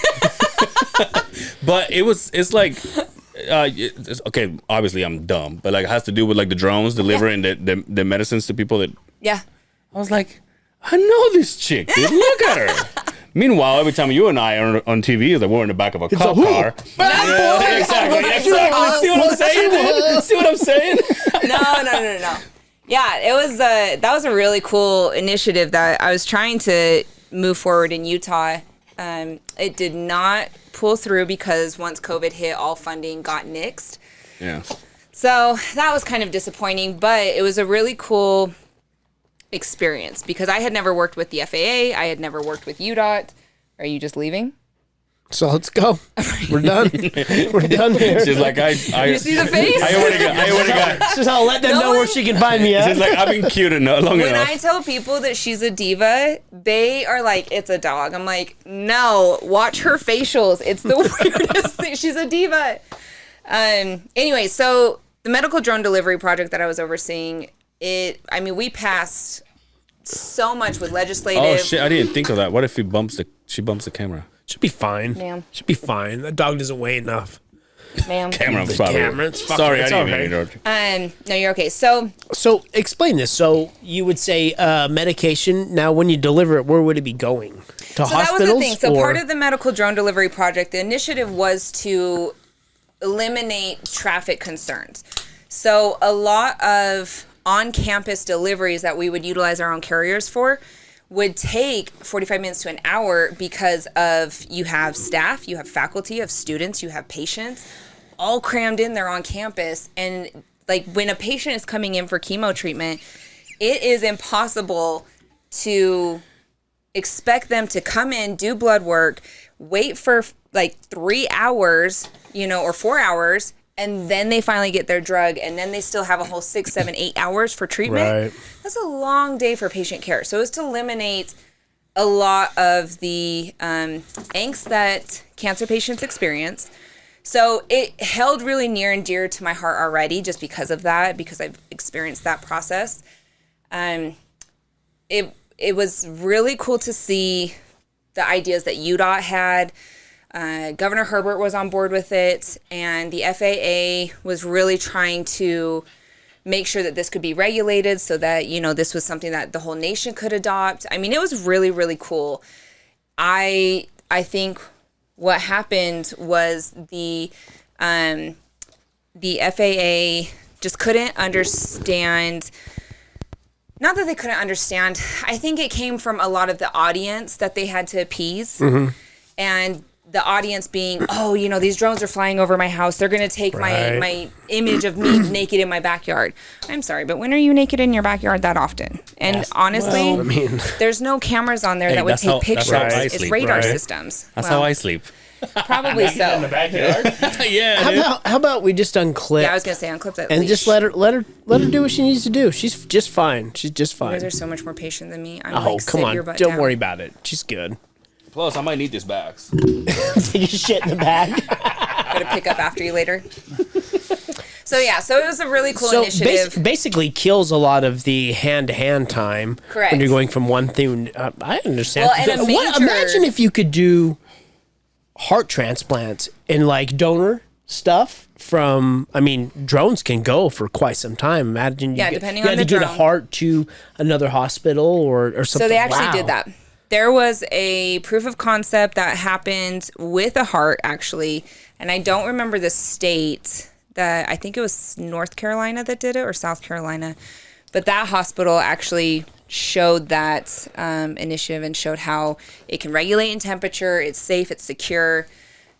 But it's like, okay, obviously I'm dumb, but like it has to do with like the drones delivering the medicines to people that, Yeah. I was like, I know this chick, dude. Look at her. Meanwhile, every time you and I are on TV, it's like we're in the back of a cop car. Yeah, exactly. See what I'm saying, dude? See what I'm saying? No. Yeah, it was that was a really cool initiative that I was trying to move forward in Utah. It did not pull through because once COVID hit, all funding got nixed. Yeah. So that was kind of disappointing, but it was a really cool experience because I had never worked with the FAA. I had never worked with UDOT. Are you just leaving? So let's go. We're done. We're done here. She's like, I You see the face? I already got. Just I'll let them know where she can find me She's at. like, I've been cute enough, long When enough. I tell people that she's a diva, they are like, it's a dog. I'm like, no, watch her facials. It's the weirdest thing. She's a diva. Anyway, so the medical drone delivery project that I was overseeing, we passed so much with legislative. Oh shit! I didn't think of that. What if she bumps the camera? Should be fine. Ma'am. Should be fine. That dog doesn't weigh enough. Ma'am. Camera, probably. camera, it's fucking- Sorry, it's I didn't okay. mean to interrupt you. No, you're okay. So So explain this. So you would say medication. Now, when you deliver it, where would it be going? To So hospitals? that was the thing. So or- part of the medical drone delivery project, the initiative was to eliminate traffic concerns. So a lot of on-campus deliveries that we would utilize our own carriers for would take 45 minutes to an hour because of you have staff, you have faculty, you have students, you have patients, all crammed in there on campus. And like when a patient is coming in for chemo treatment, it is impossible to expect them to come in, do blood work, wait for like 3 hours, or 4 hours, and then they finally get their drug, and then they still have a whole 6, 7, 8 hours for treatment. Right. That's a long day for patient care. So it's to eliminate a lot of the angst that cancer patients experience. So it held really near and dear to my heart already just because of that, because I've experienced that process. It was really cool to see the ideas that UDOT had. Governor Herbert was on board with it, and the FAA was really trying to make sure that this could be regulated so that, this was something that the whole nation could adopt. I mean, it was really, really cool. I think what happened was the FAA just couldn't understand. Not that they couldn't understand. I think it came from a lot of the audience that they had to appease. And the audience being, these drones are flying over my house. They're going to take my image of me naked in my backyard. I'm sorry, but when are you naked in your backyard that often? And honestly, there's no cameras on there that would that's take how- pictures. that's how I It's sleep, radar right? systems. That's Well, how I sleep. Probably so. In the backyard. Yeah. How about we just unclip Yeah, I was gonna say unclip that and leash. just let her do what she needs to do. She's just fine. She's just You fine. guys are so much more patient than me. I'm Oh, like, come sit on. your butt Don't down. worry about it. She's good. Plus, I might need these bags. Take a shit in the bag. Gotta pick up after you later. So it was a really cool So initiative. basically kills a lot of the hand-to-hand time Correct. when you're going from one thing. I understand. Well, and a major- Imagine if you could do heart transplants and like donor stuff from. I mean, drones can go for quite some time. Imagine you Yeah, get- depending you on had the to get a drone. heart to another hospital or something. So they actually Wow. did that. There was a proof of concept that happened with a heart, actually, and I don't remember the state. That I think it was North Carolina that did it, or South Carolina, but that hospital actually showed that initiative and showed how it can regulate in temperature. It's safe. It's secure.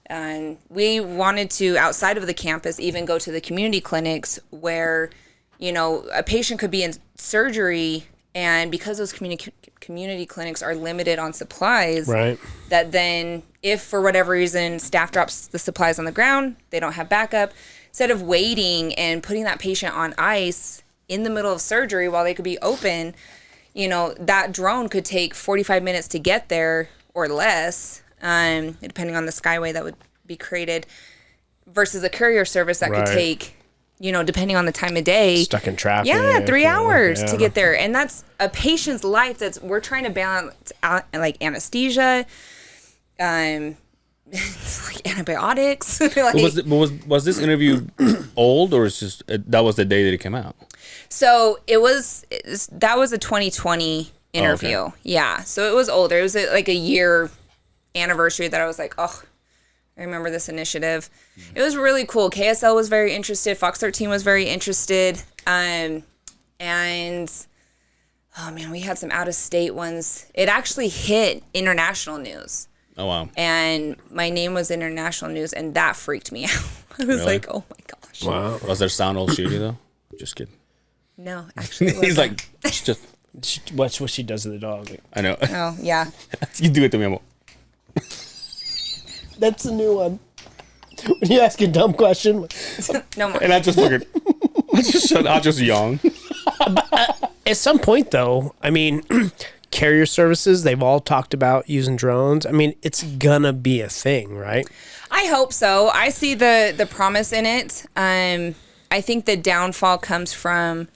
And we wanted to, outside of the campus, even go to the community clinics where, a patient could be in surgery, and because those community clinics are limited on supplies, Right. that then if for whatever reason staff drops the supplies on the ground, they don't have backup, instead of waiting and putting that patient on ice in the middle of surgery while they could be open, that drone could take 45 minutes to get there or less, depending on the skyway that would be created, versus a courier service that Right. could take, depending on the time of day. Stuck in traffic. Yeah, 3 hours yeah. to get there. And that's a patient's life we're trying to balance out, like anesthesia, like antibiotics. Like, Was this interview old, or is just that was the day that it came out? so that was a 2020 interview. okay. Yeah. So it was older. It was like a year anniversary that I was like, oh, I remember this initiative. It was really cool. KSL was very interested. Fox 13 was very interested. And oh man, we had some out of state ones. It actually hit international news. Oh wow. And my name was international news, and that freaked me out. I was Really? like, oh my gosh. Wow. Was their sound all shitty though? Just kidding. No, actually. it He's wasn't. like, it's just. Watch what she does to the dog. I know. Oh, yeah. You do it to me, amor. That's a new one. When you ask a dumb question, No more. And I just fucking. I just yawn. at some point though, I mean, carrier services, they've all talked about using drones. I mean, it's gonna be a thing, right? I hope so. I see the promise in it. I think the downfall comes from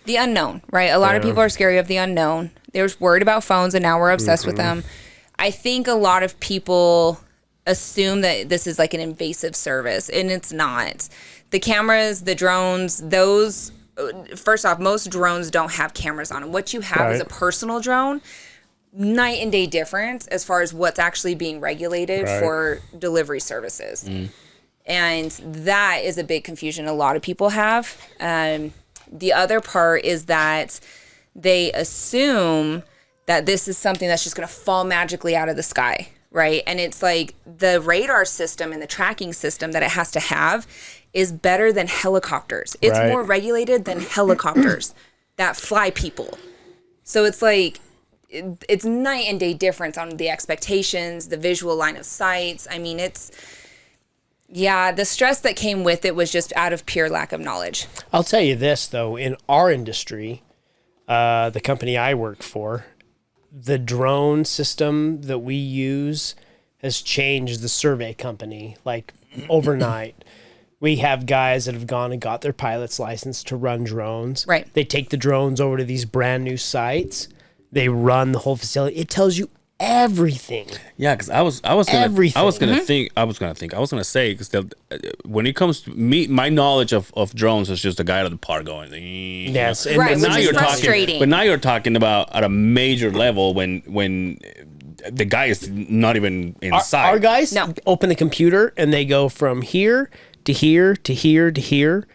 the unknown, right? A lot of people are scary of the unknown. There's worried about phones, and now we're obsessed with them. I think a lot of people assume that this is like an invasive service, and it's not. The cameras, the drones, those, first off, most drones don't have cameras on them. What you have is a Right. personal drone. Night and day difference as far as what's actually being regulated Right. for delivery services. And that is a big confusion a lot of people have. The other part is that they assume that this is something that's just going to fall magically out of the sky, right? And it's like the radar system and the tracking system that it has to have is better than helicopters. It's Right. more regulated than helicopters that fly people. So it's like, it's night and day difference on the expectations, the visual line of sights. I mean, the stress that came with it was just out of pure lack of knowledge. I'll tell you this though, in our industry, the company I work for, the drone system that we use has changed the survey company like overnight. We have guys that have gone and got their pilot's license to run drones. Right. They take the drones over to these brand new sites. They run the whole facility. It tells you everything. Yeah, because I was gonna Everything. I was gonna say because when it comes to me, my knowledge of drones is just a guy at the park going. Yes, and Right, and which now is you're frustrating. talking, but now you're talking about at a major level when the guy is not even in sight. Our guys No. open the computer and they go from here to here to here to here,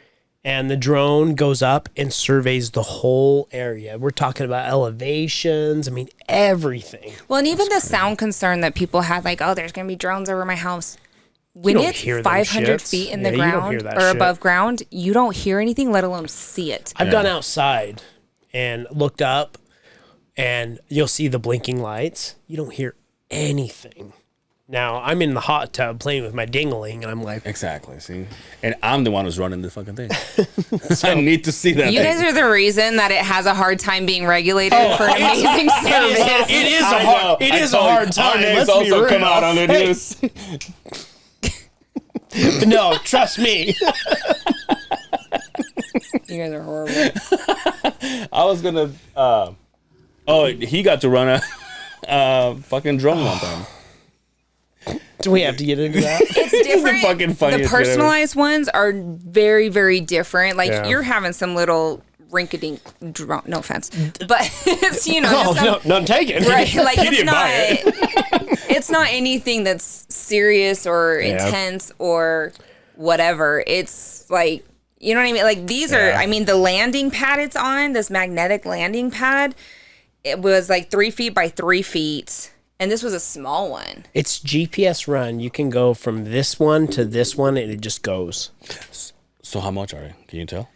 and the drone goes up and surveys the whole area. We're talking about elevations. I mean, everything. Well, and even the sound concern that people had, like, oh, there's going to be drones over my house. When don't it's hear them 500 shits. feet in the Yeah, you don't ground hear that or shit. above ground, you don't hear anything, let alone see it. I've gone outside and looked up, and you'll see the blinking lights. You don't hear anything. Now I'm in the hot tub playing with my dingling, and I'm like, Exactly. See, and I'm the one who's running the fucking thing. I need to see that. You thing. guys are the reason that it has a hard time being regulated for an amazing service. it is I a know. hard, it I is a told you, hard time. Our names Let's be also real. come out on the Hey, news. no, trust me. You guys are horrible. I was gonna. He got to run a fucking drone one time. Do we have to get into that? It's different. fucking The funniest shit ever. personalized ones are very, very different. Like Yeah. you're having some little rink-a-dink drone. No offense, but it's Oh, just some, no, none taken. right? Like He it's didn't buy not. It's not anything that's serious or intense or whatever. It's like, you know what I mean? Like these are. I mean, the landing pad it's on, this magnetic landing pad, it was like 3 feet by 3 feet. And this was a small one. It's GPS run. You can go from this one to this one, and it just goes. So how much are they? Can you tell?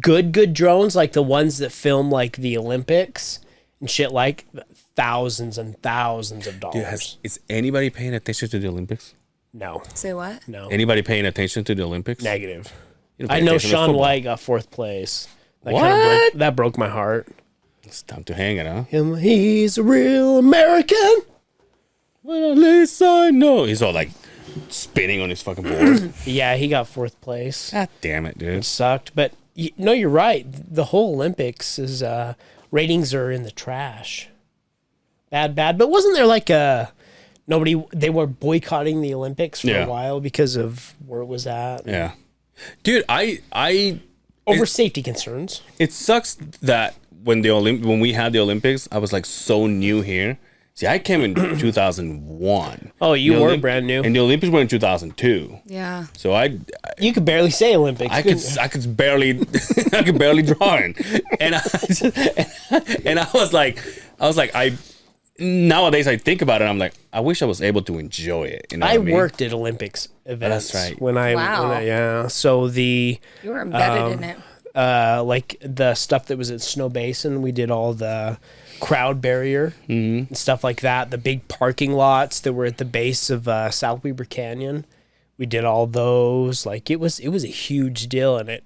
Good drones, like the ones that film like the Olympics and shit, like thousands and thousands of dollars. Is anybody paying attention to the Olympics? No, Say what? no, Anybody paying attention to the Olympics? negative. You don't pay I know attention to Sean football. White got 4th place. That What? that broke my heart. It's time to hang it, huh? He's a real American. Well, at least I know. He's all like spinning on his fucking board. Yeah, he got 4th place. God damn it, dude. Sucked, but no, you're right. The whole Olympics is ratings are in the trash. Bad. But wasn't there like they were boycotting the Olympics for Yeah. a while because of where it was at? Yeah. Dude, I Over safety concerns. it sucks that when when we had the Olympics, I was like so new here. See, I came in 2001. Oh, you The were Olymp- brand new. And the Olympics were in 2002. Yeah. So You could barely say Olympics. I couldn't you? could barely I could barely draw in. And I was like nowadays I think about it, I'm like, I wish I was able to enjoy it. You know what I I mean? worked at Olympics events. That's right. Wow. Yeah. So the You were embedded in it. like the stuff that was at Snow Basin, we did all the crowd barrier and stuff like that. The big parking lots that were at the base of South Weber Canyon, we did all those. Like it was a huge deal, and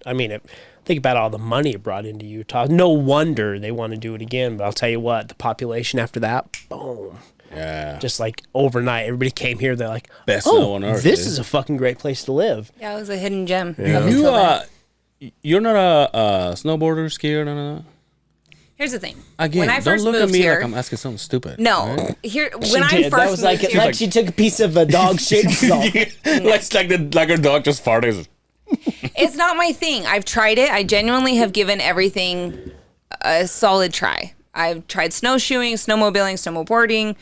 think about all the money it brought into Utah. No wonder they want to do it again. But I'll tell you what, the population after that, boom. Yeah. Just like overnight, everybody came here. They're like, Best "Oh, snow on earth, this dude." is a fucking great place to live." Yeah, it was a hidden gem. Up You until then. you're not a snowboarder, skier, no. Here's the thing. Again, when I don't first look at moved me here, like I'm asking something stupid. no, right? here She when I did. first That was like moved it, here, like she took a piece of a dog shaped salt. like her dog just farted. it's not my thing. I've tried it. I genuinely have given everything a solid try. I've tried snowshoeing, snowmobiling, snowmobiling,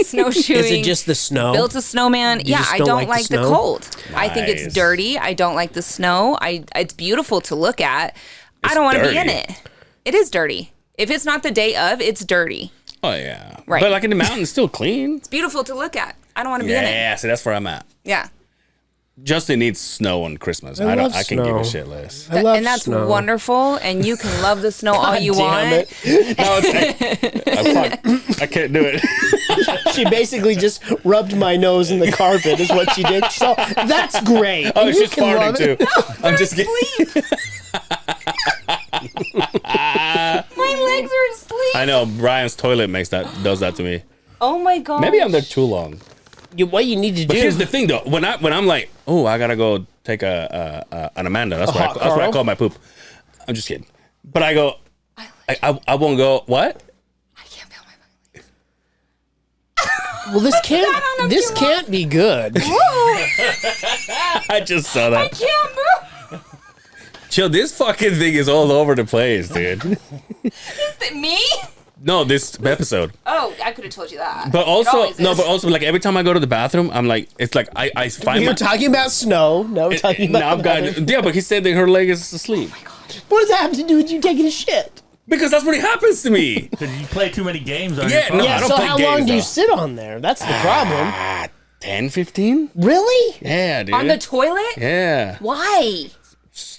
snowshoeing. Is it just the snow? Built a snowman? Yeah, just I don't don't like the like the snow? cold. I think Nice. it's dirty. I don't like the snow. It's beautiful to look at. I don't want to be in dirty. it. It is dirty. If it's not the day of, it's dirty. Oh yeah, Right. But like in the mountains, it's still clean. It's beautiful to look at. I don't want to be in it. Yeah, see, that's where I'm at. Yeah. Justin needs snow on Christmas. I love I can give a snow. shit less. I love And that's snow. wonderful. And you can love the snow all you damn want. it. No, it's I can't do it. She basically just rubbed my nose in the carpet, is what she did. So that's great. Oh, And you she's can farting love it. too. I'm just kidding. My legs are asleep. I know Brian's toilet does that to me. Oh my god. Maybe I'm there too long. What you need to But do. here's the thing, though. When I'm like, oh, I gotta go take an Amanda. That's hot what I Carl? call my poop. I'm just kidding. But I go, I won't go. What? I can't feel my fucking legs. Well, this Sat on 'em this too can't be good. I just saw that. Can't move. Chill. This fucking thing is all over the place, dude. Is it me? No, this episode. Oh, I could have told you that. But It also, always is. like every time I go to the bathroom, I'm like, it's like I find We my. were talking about snow. Now we're talking Now about. I've got, yeah, but he said that her leg is asleep. What does that have to do with you taking a shit? Because that's what happens to me. Because you play too many games on Yeah, your phone. no, Yeah. I don't So play how games, long do you though. sit on there? That's the problem. 10, 15? Really? Yeah, dude. On the toilet? Yeah. Why?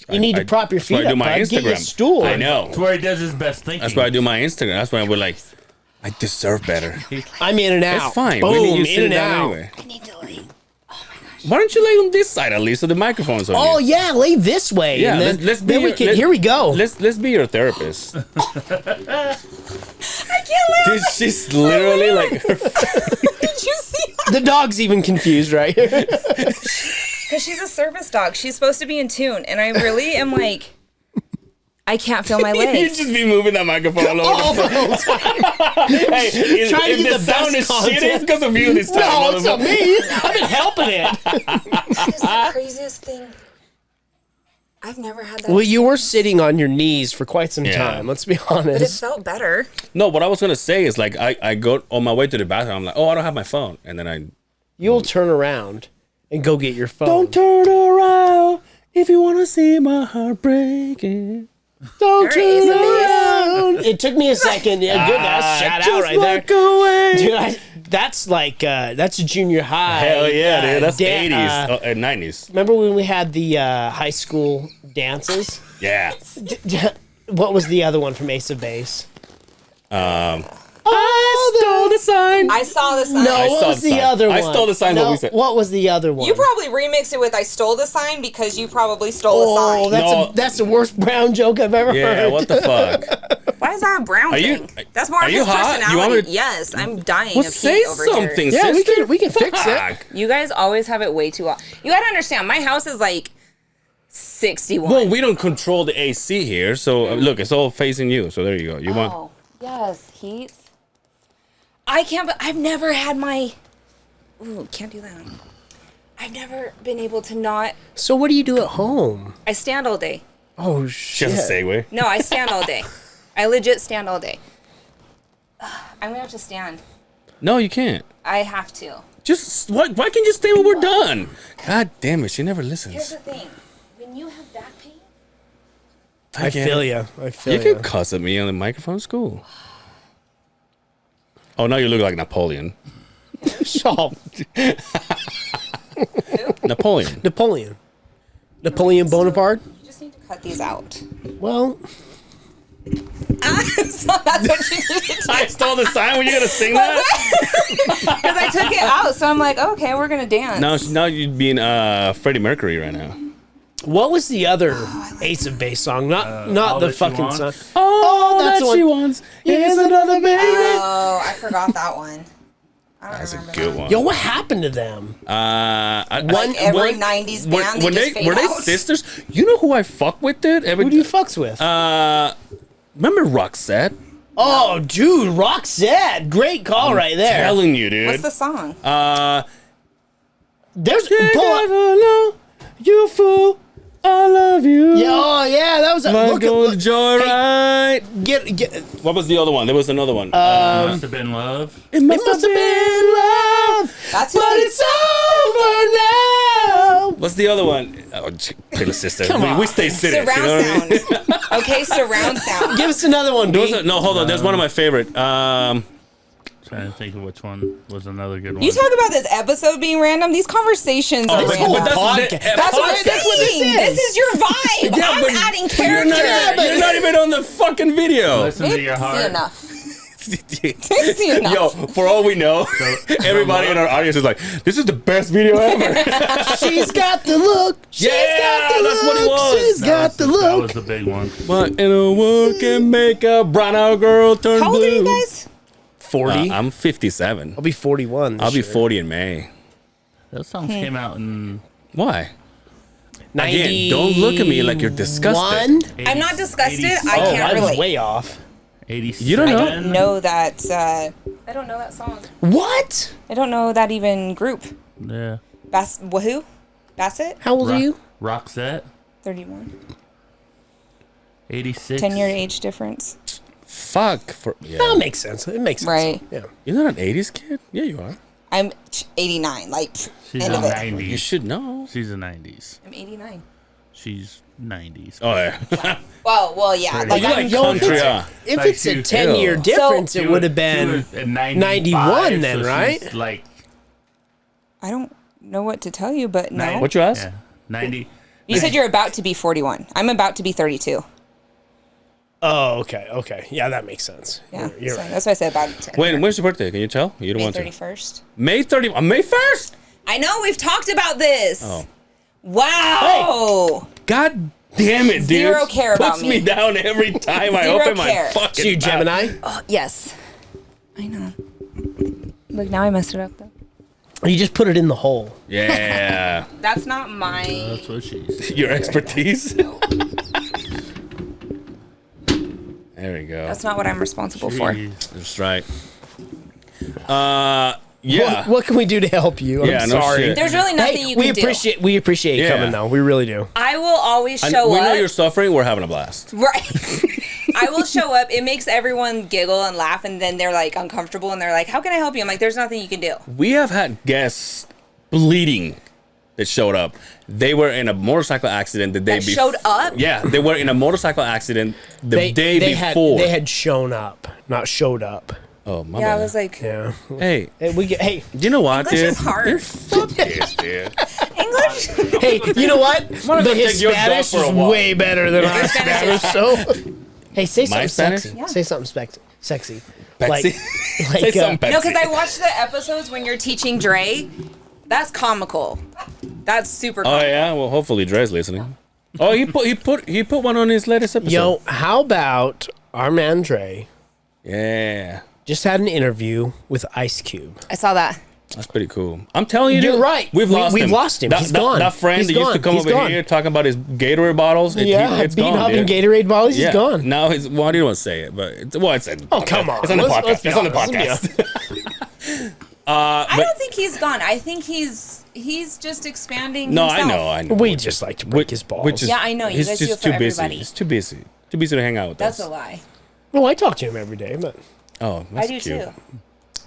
You need to prop your that's why feet I do up. my bud. Get you a Instagram. stool. I know. That's where he does his best thinking. That's why I do my Instagram. That's why we're like, I deserve better. I'm in and out. It's fine. Boom, We need you in sitting and down out. anyway. I need to like. Why don't you lay on this side at least so the microphone's on Oh you? yeah, lay this way. Yeah, and then, let's be then we your- can. let- Here we go. Let's be your therapist. I can't laugh. Dude, she's literally like Did you see that? The dog's even confused right here. Because she's a service dog. She's supposed to be in tune, and I really am like, I can't feel my you legs. just be moving that microphone all over. Hey, Trying to if get the the sound best is shitty, it's content. because of you this time. No, it's not motherfucker. me. I've been helping it. That is the craziest thing. I've never had that. Well, you were sitting on your knees for quite some Yeah. time. Let's be but it honest. felt better. No, what I was gonna say is like I go on my way to the bathroom. I'm like, oh, I don't have my phone, and then I You'll turn around and go get your phone. turn around if you wanna see my heart breaking. Don't Very turn easy. around. It took me a second. Yeah, good. That's shout out right there. Away. Dude, that's like that's junior high. Hell yeah, dude. That's Dan- 80s and 90s. Remember when we had the high school dances? Yeah. What was the other one from Ace of Base? I stole the sign. I saw the sign. No, I what saw was the the sign. other one? I stole the sign, No, what we said. what was the other one? You probably remixed it with "I stole the sign" because you probably stole a Oh, sign. No. that's the worst brown joke I've ever Yeah, heard. what the fuck? Why is that a brown Are you- thing? That's more are of you his hot? personality. You want me to- Yes, I'm dying Well, of say heat over something, here. Yeah, sister. we can fix it. Fuck. You guys always have it way too hot. You gotta understand, my house is like 61. Well, we don't control the AC here, so look, it's all facing you. So there you go. You want? Oh, yes, heat. I can't, but I've never had my. Ooh, can't do that. I've never been able to not. So what do you do at home? I stand all day. Oh shit! Just a segue. No, I stand all day. I legit stand all day. I'm gonna have to stand. No, you can't. I have to. Just why can't you stay when we're done? God damn it, she never Here's listens. the thing. When you have back pain, I get feel it. you. I feel You you. can cuss at me on the microphone. It's cool. Oh, now you look like Napoleon. Oh, Napoleon. Napoleon Bonaparte. you just need to cut these out. Well, So that's what you need to do. I stole the sign. Were you gonna sing that? Because I took it out, so I'm like, okay, we're gonna dance. Now you'd be in Freddie Mercury right now. what was the other Ace of Base song? Not All the That She fucking Wants. song. Oh, that's the one. she wants is another baby. Oh, I forgot that one. I don't That's a remember good that. one. Yo, what happened to them? Like every 90s band, when they just fade were they out. sisters? You know who I fuck with, dude? Who do you fucks with? Remember Roxette? Oh, dude, Roxette. Great call right there. Telling you, dude. What's the song? There's You pull up. never know, you fool. I love you. Yeah, oh, yeah, that was a Look, look, joyride. get. What was the other one? There was another one. Must have been love. it It must have been love, That's but who's it's over now. What's the other one? Oh, Taylor sister. Come we on. stay sitting. surround You know what I mean? sound. Okay, surround sound. Give us another one, There was B. no, hold on. There's one of my favorite. Trying to think of which one was another good one. You talk about this episode being random. These conversations are but random. that's podcast. That's what I'm That's what this saying. is. This is your vibe. Yeah, I'm but adding you're character. not, you're not even on the fucking video. Listen to your See heart. enough. See enough. Yo, for all we know, everybody in our audience is like, "This is the best video ever." She's got the look. She's Yeah, got the that's what it look. was. She's got the That look. was the big one. What in a world can make a brown-eyed girl turn How old blue? are you guys? 40. I'm 57. I'll be 41. I'll be 40 in May. Those songs came out in Why? Again, don't look at me like you're disgusted. 91? I'm not disgusted. 86. I Oh, can't I was relate. way off. 87. You don't know? I don't know that. I don't know that song. What? I don't know that even group. Yeah. Wahoo? Bassett? How old are you? Roxette. 31. 86. 10-year age difference. Fuck. Yeah. That makes sense. It makes sense. Right. Yeah. You're not an 80s kid? Yeah, you are. I'm 89. Like, She's end a of it. 90s. You should know. She's a 90s. I'm 89. She's 90s. Oh, yeah. Well, yeah. Thirty. Like, You I'm like going country, for- huh? If Like it's a you- 10-year Ew. difference, So- it would have been. 91 then, so right? she's Like, I don't know what to tell you, but no. What you ask? yeah. 90. You said you're about to be 41. I'm about to be 32. Oh, okay. Yeah, that makes sense. Yeah, You're so right. that's what I said about 10. When's your birthday? Can you tell? You don't May want to. 31st. May 30. May 1st. I know we've talked about this. Oh. Wow. God damn it, dude. Zero care about Puts me me. down every time I Zero open my care. fucking So you mouth. Gemini? Oh, yes. I know. Look, now I messed it up though. You just put it in the hole. Yeah. That's not my. That's what she said. Your expertise. There we go. That's not what I'm responsible for. Jeez. That's right. Yeah. What can we do to help you? Yeah, I'm no sorry. shit. There's really nothing you can do. We appreciate you Yeah. coming though. We really do. I will always We show know up. you're suffering. We're having a blast. Right. I will show up. It makes everyone giggle and laugh, and then they're like uncomfortable, and they're like, "How can I help you?" I'm like, "There's nothing you can do." We have had guests bleeding that showed up. They were in a motorcycle accident the day That before. showed up? Yeah, they were in a motorcycle accident the day before. They had shown up, not showed up. Oh my Yeah, bad. I was like, Yeah. hey, Hey, you know what, English dude? is hard. Fuck this, dude. English. hey, you know what? gonna The take your dog Spanish for a is walk. way better than our Spanish Spanish. is- So, hey, say something Spanish? sexy. Yeah. Say something sexy. Pepsi. Say something, No, Pepsi. because I watched the episodes when you're teaching Dre. That's comical. That's super Oh comical. yeah, well hopefully Dre's listening. Oh, he put one on his latest episode. Yo, how about our man Dre Yeah, just had an interview with Ice Cube? I saw that. that's pretty cool. I'm telling you, You're dude, right. We've lost him. He's gone. That friend He's that used to gone. come He's over gone. here talking about his Gatorade bottles. It's gone, Beehive and dude. Gatorade bottles. Yeah. He's gone. Now he's. Well, I didn't want to say it, but it's. Oh, come on. It's on the Let's podcast. be It's on the honest. podcast. I don't think he's gone. I think he's just expanding. No, himself. I know. We just like to break his balls. Which is, Yeah, I know. You he's guys do just it for too busy. everybody. He's too busy. Too busy to hang out with That's us. a lie. well, I talk to him every day, but Oh, I that's do cute. too.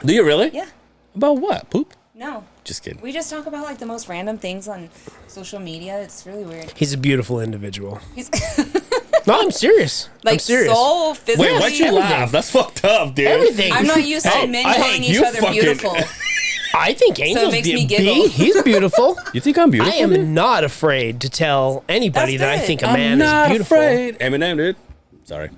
Do you really? Yeah. About what? Poop? No. Just kidding. We just talk about like the most random things on social media. It's really weird. he's a beautiful individual. He's No, I'm serious. I'm like serious. soul, physically. Wait, why'd you laugh? That's fucked up, dude. Everything. I'm not used to Hey, men I calling hate each you other fucking- beautiful. I think Angel's makes me giggle. He's beautiful. You think I'm I beautiful? dude? am not afraid to tell anybody That's that I good. think a I'm man not is beautiful. afraid. Eminem, dude. Sorry.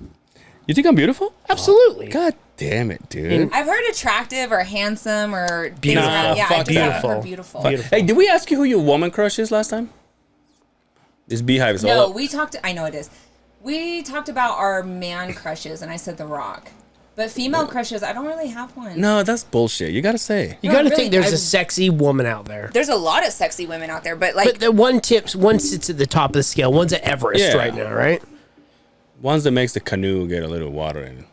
You think I'm beautiful? Absolutely. God damn it, dude. I've heard attractive or handsome or things Beautiful. around. Yeah, I Fuck just haven't beautiful. heard beautiful. Beautiful. Hey, did we ask you who your woman crush is last time? This Beehive is all No, up. we talked. I know it is. We talked about our man crushes, and I said The Rock. But female crushes, I don't really have one. No, that's bullshit. You gotta say. You No, got to really, think there's I- a sexy woman out there. There's a lot of sexy women out there, but like, But the one sits at the top of the scale. One's at Everest Yeah. right now, right? Ones that makes the canoe get a little water in.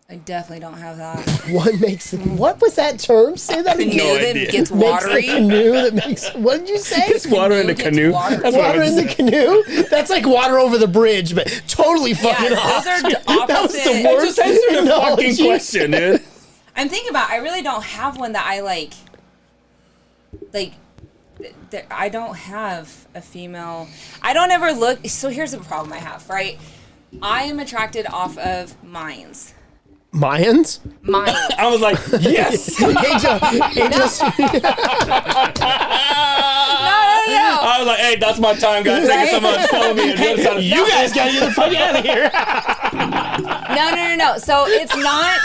I definitely don't have that. One makes what was that term? Say that Canoe again. that idea. gets Makes the watery. canoe that makes. What did you say? It's water in the gets canoe. water. That's what I Water meant in to the say. canoe. That's like water over the bridge, but totally fucking Yeah, off. those are That was opposite. the worst Just answer the fucking analogy. question, dude. I'm thinking about. I really don't have one that I like. I don't have a female. I don't ever look. So here's the problem I have. Right, I am attracted off of minds. Mayans? Minds. I was like, yes. Angel, No. I was like, hey, that's my time, guys. Thank you so much. Follow me. you guys gotta get the fuck out of here. No. So it's not.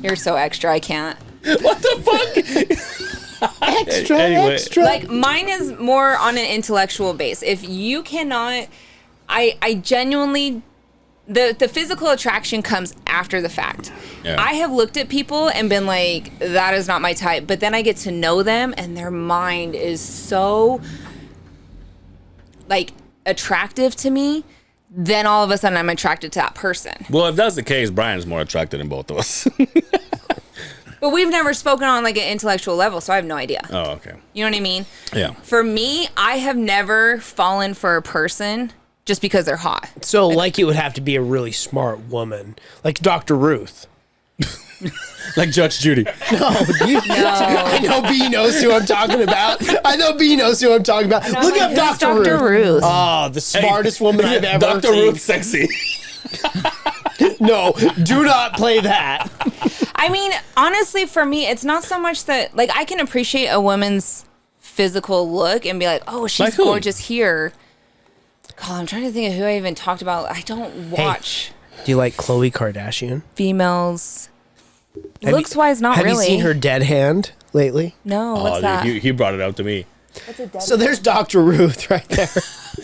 You're so extra. I can't. What the fuck? Extra, Anyway. extra. Like mine is more on an intellectual base. If you cannot, I genuinely, the physical attraction comes after the fact. Yeah. I have looked at people and been like, that is not my type. But then I get to know them and their mind is so like attractive to me. Then all of a sudden I'm attracted to that person. Well, if that's the case, Brian's more attracted than both of us. But we've never spoken on like an intellectual level, so I have no idea. Oh, okay. You know what I mean? Yeah. For me, I have never fallen for a person just because they're hot. So, like, it would have to be a really smart woman, like Dr. Ruth. Like Judge Judy. I know B knows who I'm talking about. Look up Who's Dr. Dr. Ruth. Ruth? Oh, the smartest woman I've ever Dr. seen. Ruth sexy. No, do not play that. I mean, honestly, for me, it's not so much that, like, I can appreciate a woman's physical look and be like, oh, she's Like who? gorgeous here. God, I'm trying to think of who I even talked about. I don't watch Do you like Khloe Kardashian? females. Looks wise, not Have really. you seen her dead hand lately? No, what's that? Dude, he brought it up to me. What's a dead So there's Dr. Ruth right there.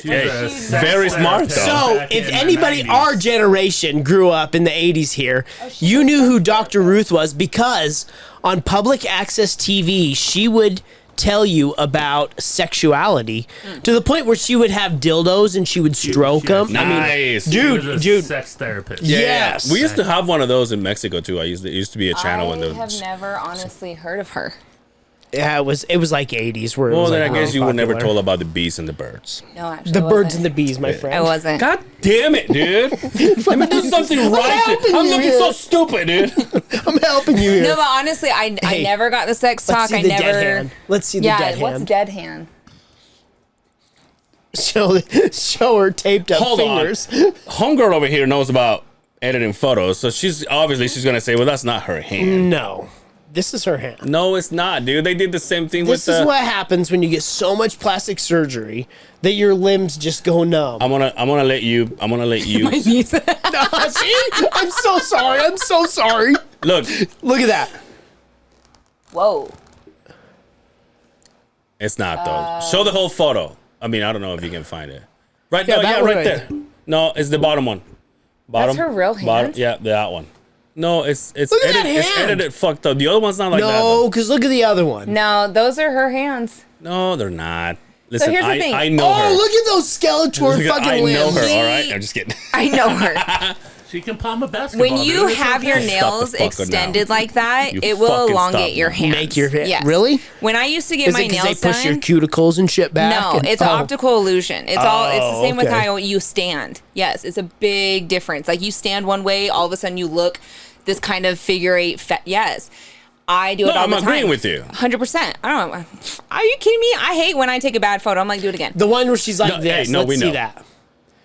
Hey, very smart though. So if anybody our generation grew up in the 80s here, you knew who Dr. Ruth was because on public access TV, she would tell you about sexuality to the point where she would have dildos and she would stroke them. Nice. Dude, sex therapist. yes. We used to have one of those in Mexico too. It used to be a channel when I the. have never honestly heard of her. Yeah, it was like 80s where it Well, was then like I guess real you were never popular. told about the bees and the birds. No, actually, The I birds and wasn't. the bees, my friend. I wasn't. God damn it, dude! Let me do something right. helping I'm you looking here. so stupid, dude. I'm helping you here. No, but honestly, I Hey, never got the sex Let's talk. see I the never. dead hand. Let's see the Yeah, dead what's hand. dead hand? Show her taped up Hold on. fingers. Homegirl over here knows about editing photos, so she's gonna say, "Well, that's not her hand." No, this is her hand. No, it's not, dude. They did the same thing This with is the. what happens when you get so much plastic surgery that your limbs just go numb. I'm gonna let you. See? I'm so sorry. I'm so sorry. Look. Look at that. Whoa. It's not though. Show the whole photo. I mean, I don't know if you can find it. Right Yeah, there, that yeah, one right right there. No, it's the bottom one. Bottom. her real hand? Yeah, that one. No, it's Look at that edited. It's hand. edited fucked up. The other one's not like that. No, though. because look at the other one. No, those are her hands. No, they're not. Listen, here's the thing. I know Oh, her. look at those Skeletor Look, fucking I know limbs. her. All right, I'm just kidding. I know her. She can palm a basketball. When you dude. have your Stop the nails fuck now. extended like that, You it will fucking elongate stop your now. hands. Make your Yes. really? When I used to get Is my it because nails they push done, your cuticles and shit back? no, and- it's an oh. optical illusion. It's all. It's the same with okay. how you stand. Yes, it's a big difference. Like you stand one way, all of a sudden you look this kind of figure eight. Yes, I do it No, all I'm the time. agreeing with you. 100%. I don't know. Are you kidding me? I hate when I take a bad photo. I'm like, do it again. The one where she's like No, this. hey, no, Let's we see know. that.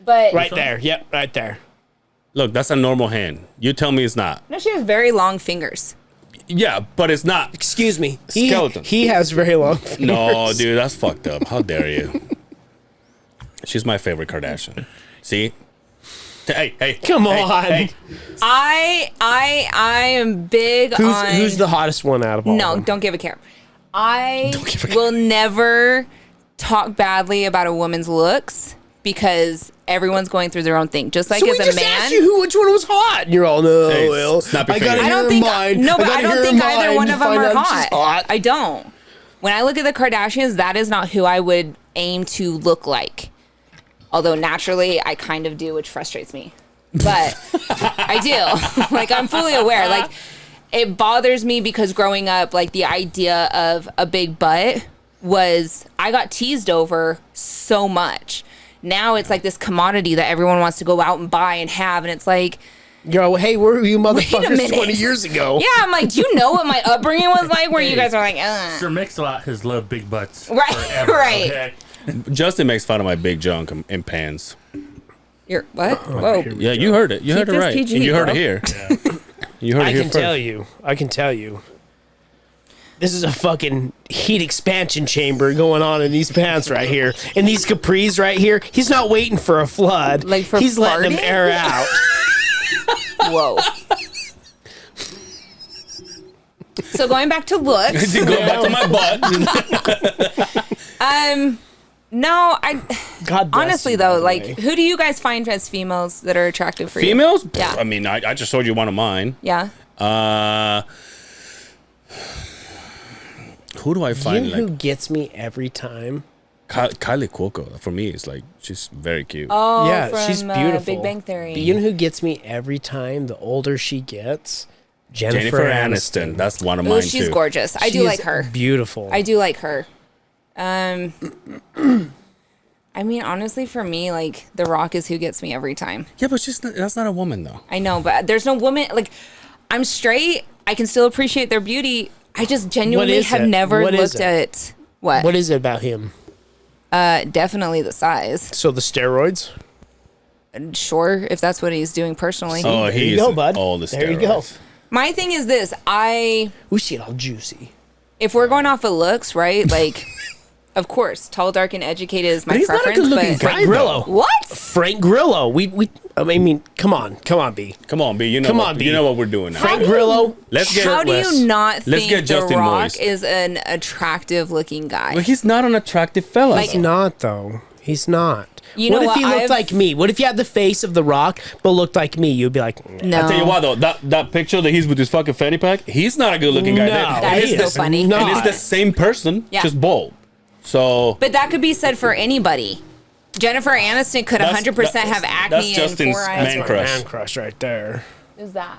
But Right there. Yep, right there. Look, that's a normal hand. You tell me it's not. no, she has very long fingers. Yeah, but it's not. Excuse me. Skeleton. He has very long fingers. No, dude, that's fucked up. How dare you? She's my favorite Kardashian. See? Hey, Come hey, on. hey. I am big on. Who's the hottest one out of all? No, of them? don't give a care. I give a care. will never talk badly about a woman's looks because everyone's going through their own thing. Just like So as we a just man. asked you which one was hot, and you're all no. Hey, well, snap your I gotta fingers. I hear don't think mine. no, but I gotta don't hear think either mine one to of them find are out if she's hot. I don't. When I look at the Kardashians, that is not who I would aim to look like. Although naturally, I kind of do, which frustrates me. But I do. Like, I'm fully aware. Like, it bothers me because growing up, like, the idea of a big butt was, I got teased over so much. Now it's like this commodity that everyone wants to go out and buy and have. And it's like, Yo, hey, where were you Wait a motherfuckers minute. 20 years ago? yeah, I'm like, do you know what my upbringing was like? Where you guys are like, Sir Mix-a-Lot has loved big butts. Right, forever, right. Okay? Justin makes fun of my big junk in pans. You're what? Whoa. Yeah, you heard it. You heard it this right. PG, And you heard bro. it here. You heard it I here can first. tell you. I can tell you. This is a fucking heat expansion chamber going on in these pants right here. In these capris right here. He's not waiting for a flood. Like for He's letting them farting? air out. Whoa. So going back to looks, Go back to my butt. no, I God bless honestly you, by though, the like, way. who do you guys find as females that are attractive for you? Females? Yeah. I mean, I just showed you one of mine. Yeah. Who do I You find? know who Like gets me every time? Kylie Cuoco. For me, it's like she's very cute. Oh, Yeah, from, she's beautiful. Big Bang Theory. But you know who gets me every time? The older she gets, Jennifer Aniston. That's one of Ooh, mine she's too. gorgeous. I She do is like her. Beautiful. I do like her. I mean, honestly, for me, like, The Rock is who gets me every time. Yeah, but that's not a woman though. I know, but there's no woman, like, I'm straight. I can still appreciate their beauty. I just genuinely is have it? never What is looked it? at what? What is it about him? Definitely the size. So the steroids? Sure, if that's what he's doing personally. Oh, There you he's go, bud. all the There you go. steroids. My thing is this: We see it all juicy. if we're going off of looks, right? Like, Of course, tall, dark, and educated is my But he's not a preference. good-looking But guy. Frank Grillo. what? Frank Grillo. I mean, come on, B. Come on, B. You know what we're doing now. Frank Grillo. How do you not let's think get The Justin Rock Moist. is an attractive-looking guy? Well, he's not an attractive fella. Like- He's not though. He's not. You know what if what? he looked I've- like me? What if you had the face of The Rock but looked like me? You'd be like, No. I tell you what though, that picture that he's with his fucking fanny pack, he's not a good looking guy. No, That And is it's so funny. And it's the same person, Yeah. just bald. So But that could be said for anybody. Jennifer Aniston could 100% have acne that's and Justin's four eyes. man crush. man crush right there. Who's that?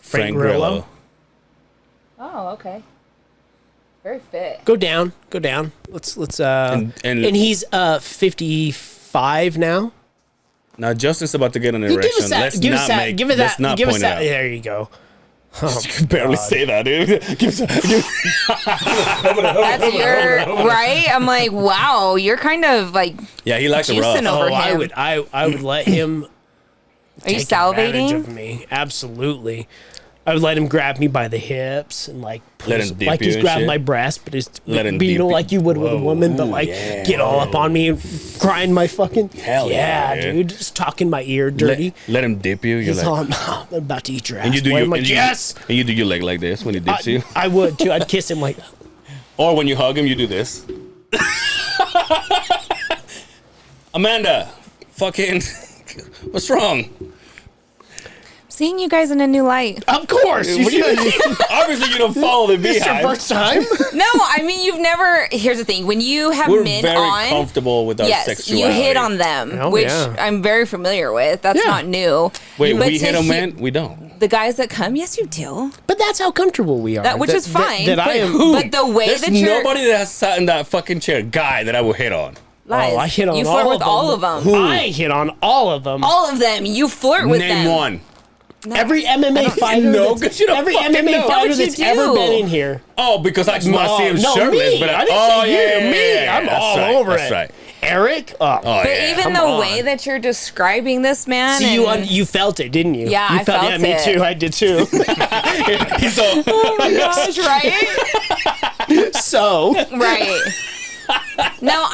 Frank Grillo. Oh, okay. Very fit. Go down. Let's and he's 55 now. Now Justin's about to get an Give erection. us that. Let's Give us not that. make. Give us Let's that. not Give us point it that. out. There you go. You can barely say that, dude. That's your right. I'm like, wow, you're kind of like. Yeah, he likes a rough. Juicing over Oh, I him. would. I would let him. Are you take advantage salivating? of me? Absolutely. I would let him grab me by the hips and like put Let his, him dip like you he's and grabbing shit? my breast, but he's Let him you dip know you. like you would with a woman, but Ooh, like yeah. get all up on me and grind my fucking Hell yeah, dude, just talking my ear dirty. Let him dip you. You're He's like, on, I'm about to eat your ass. and you do boy. your I'm like, and you- yes. and you do your leg like this when he dips you, I would too. I'd kiss him like, or when you hug him, you do this. Amanda, fucking, what's wrong? Seeing you guys in a new light. of course. You What do should. you- Obviously, you don't follow the It's your Beehive. first time. No, I mean you've never. Here's the thing: when you have We're men very on, comfortable with our yes, sexuality. you hit on them, Oh, which yeah. I'm very familiar with. That's Yeah. not new. Wait, But we to hit on he- men? We don't. The guys that come, yes, you do. But that's how comfortable we are. That which is fine. That I am. But the way There's that you're nobody that has sat in that fucking chair, guy, that I will hit on. lies. Oh, I hit on you all flirt of with them. all of them. I hit on all of them. All of them. You flirt with Name them. one. Every MMA fighter, know, that's- 'cause you don't every fucking MMA know. fighter What you that's ever do? been in here. Oh, because I just want to see him No, shirtless. me. But I didn't say you. Me. yeah, I'm that's all right, over that's it. right. Eric. Oh, But yeah. even Come the on. way that you're describing this man, see and, you felt it, didn't you? Yeah, you I felt Yeah, me it. too. I did too. He's all, oh my gosh, right? So Right. No,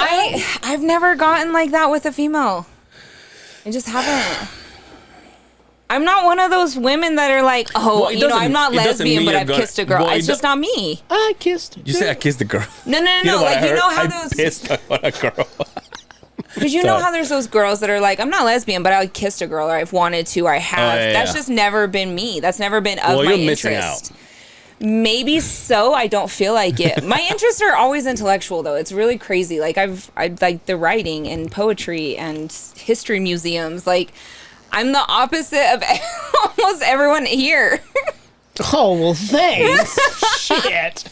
I've never gotten like that with a female. I just haven't. I'm not one of those women that are like, oh, Well, it you know, doesn't- I'm not it doesn't lesbian, mean but you're I've gonna- kissed a girl. well, It's it just not me. I kissed. you say I kissed the girl. No. You know what Like I you heard? know how I those, pissed on a girl. because you know Sorry. how there's those girls that are like, I'm not lesbian, but I kissed a girl, or I've wanted to, or I have. yeah, That's yeah. just never been me. That's never been of Well, my you're missing interest. Maybe so. I don't feel like it. My interests are always intellectual, though. It's really crazy. Like I like the writing and poetry and history museums. Like I'm the opposite of almost everyone here. Oh well, thanks. Shit.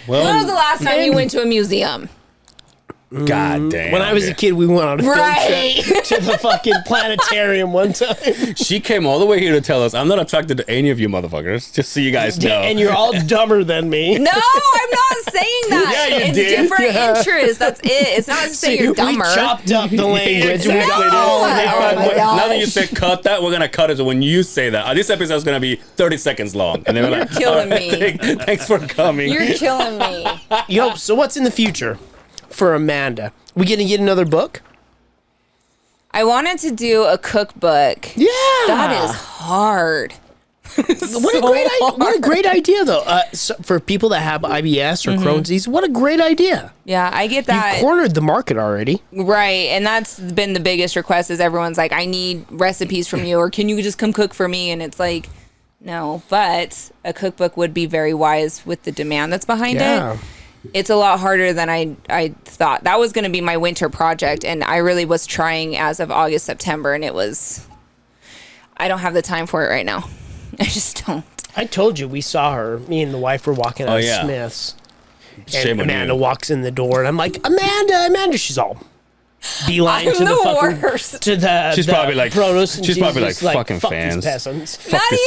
When was the last time you went to a museum? God damn. When I was a kid, we went on a field Right. trip to the fucking planetarium one time. She came all the way here to tell us, I'm not attracted to any of you motherfuckers, just so you guys know. And you're all dumber than me. No, I'm not saying that. Yeah, you it's did. different interests. That's it. It's not to say you're dumber. We chopped up the language. We Exactly. got No. all Oh of it. my gosh. Now that you said cut that, we're gonna cut it. So when you say that, this episode is gonna be 30 seconds long, and then we're You're like, killing "All right, me. Thanks for coming. You're killing me. Yo, so what's in the future for Amanda? We gonna get another book? I wanted to do a cookbook. Yeah. That is hard. What a great idea, though. So for people that have IBS or Crohn's disease, what a great idea. Yeah, I get You've that. cornered the market already. Right, and that's been the biggest request is everyone's like, I need recipes from you, or can you just come cook for me? And it's like, no, but a cookbook would be very wise with the demand that's behind it. It's a lot harder than I thought. That was going to be my winter project, and I really was trying as of August, September, and I don't have the time for it right now. I just don't. I told you we saw her. Me and the wife were walking out of yeah. Smith's. Shame And on Amanda you. walks in the door, and I'm like, Amanda. She's all beeline I'm to the the fucking worst. to the. She's the probably like- produce, and she's probably just like, fucking fuck fans. These peasants. Not this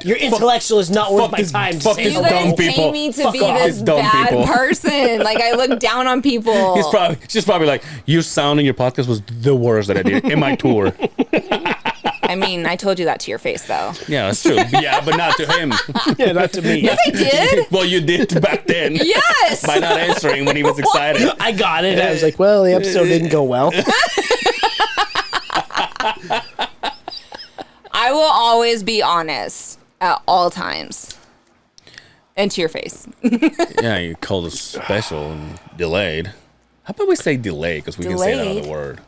even. Your intellectual is not worth fuck my this- time. fuck to this say You no. dumb guys people. pay me to Fuck be off, this these dumb bad people. person. Like I look down on people. She's probably like, your sound in your podcast was the worst that I did in my tour. I I mean, I told you that to your face, though. Yeah, that's true. Yeah, but not to him. Yeah, not to me. I did. Well, you did back then. Yes. By not answering when he was excited. I got it. I was like, well, the episode didn't go well. I will always be honest at all times. And to your face. Yeah, you called us special and delayed. How about we say delay? Because we can say that Delayed. other word.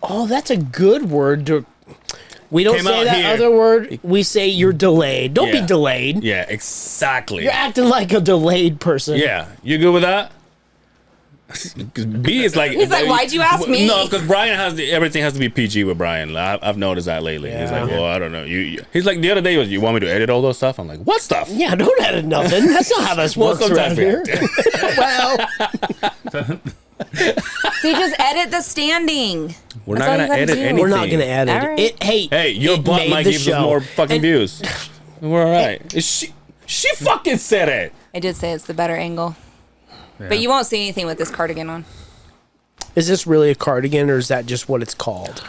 Oh, that's a good word. We don't Came say out that here. other word. We say you're delayed. Don't be Yeah. delayed. Yeah, exactly. You're acting like a delayed person. Yeah, you good with that? 'Cause B is like. He's like, "Why'd you ask me?" No, because Brian everything has to be PG with Brian. I've noticed that lately. He's like, well, I don't know. He's like the other day he was, you want me to edit all those stuff? I'm like, what stuff? Yeah, don't edit nothing. That's not how this works around sometimes here. we Well, So you just edit the standing. We're That's not all gonna you gotta edit do. anything. we're not gonna edit All right. it. Hey, your it butt made might the give us show. more fucking And- views. We're all right. She fucking said it. I did say it's the better angle. But you won't see anything with this cardigan on. Is this really a cardigan, or is that just what it's called?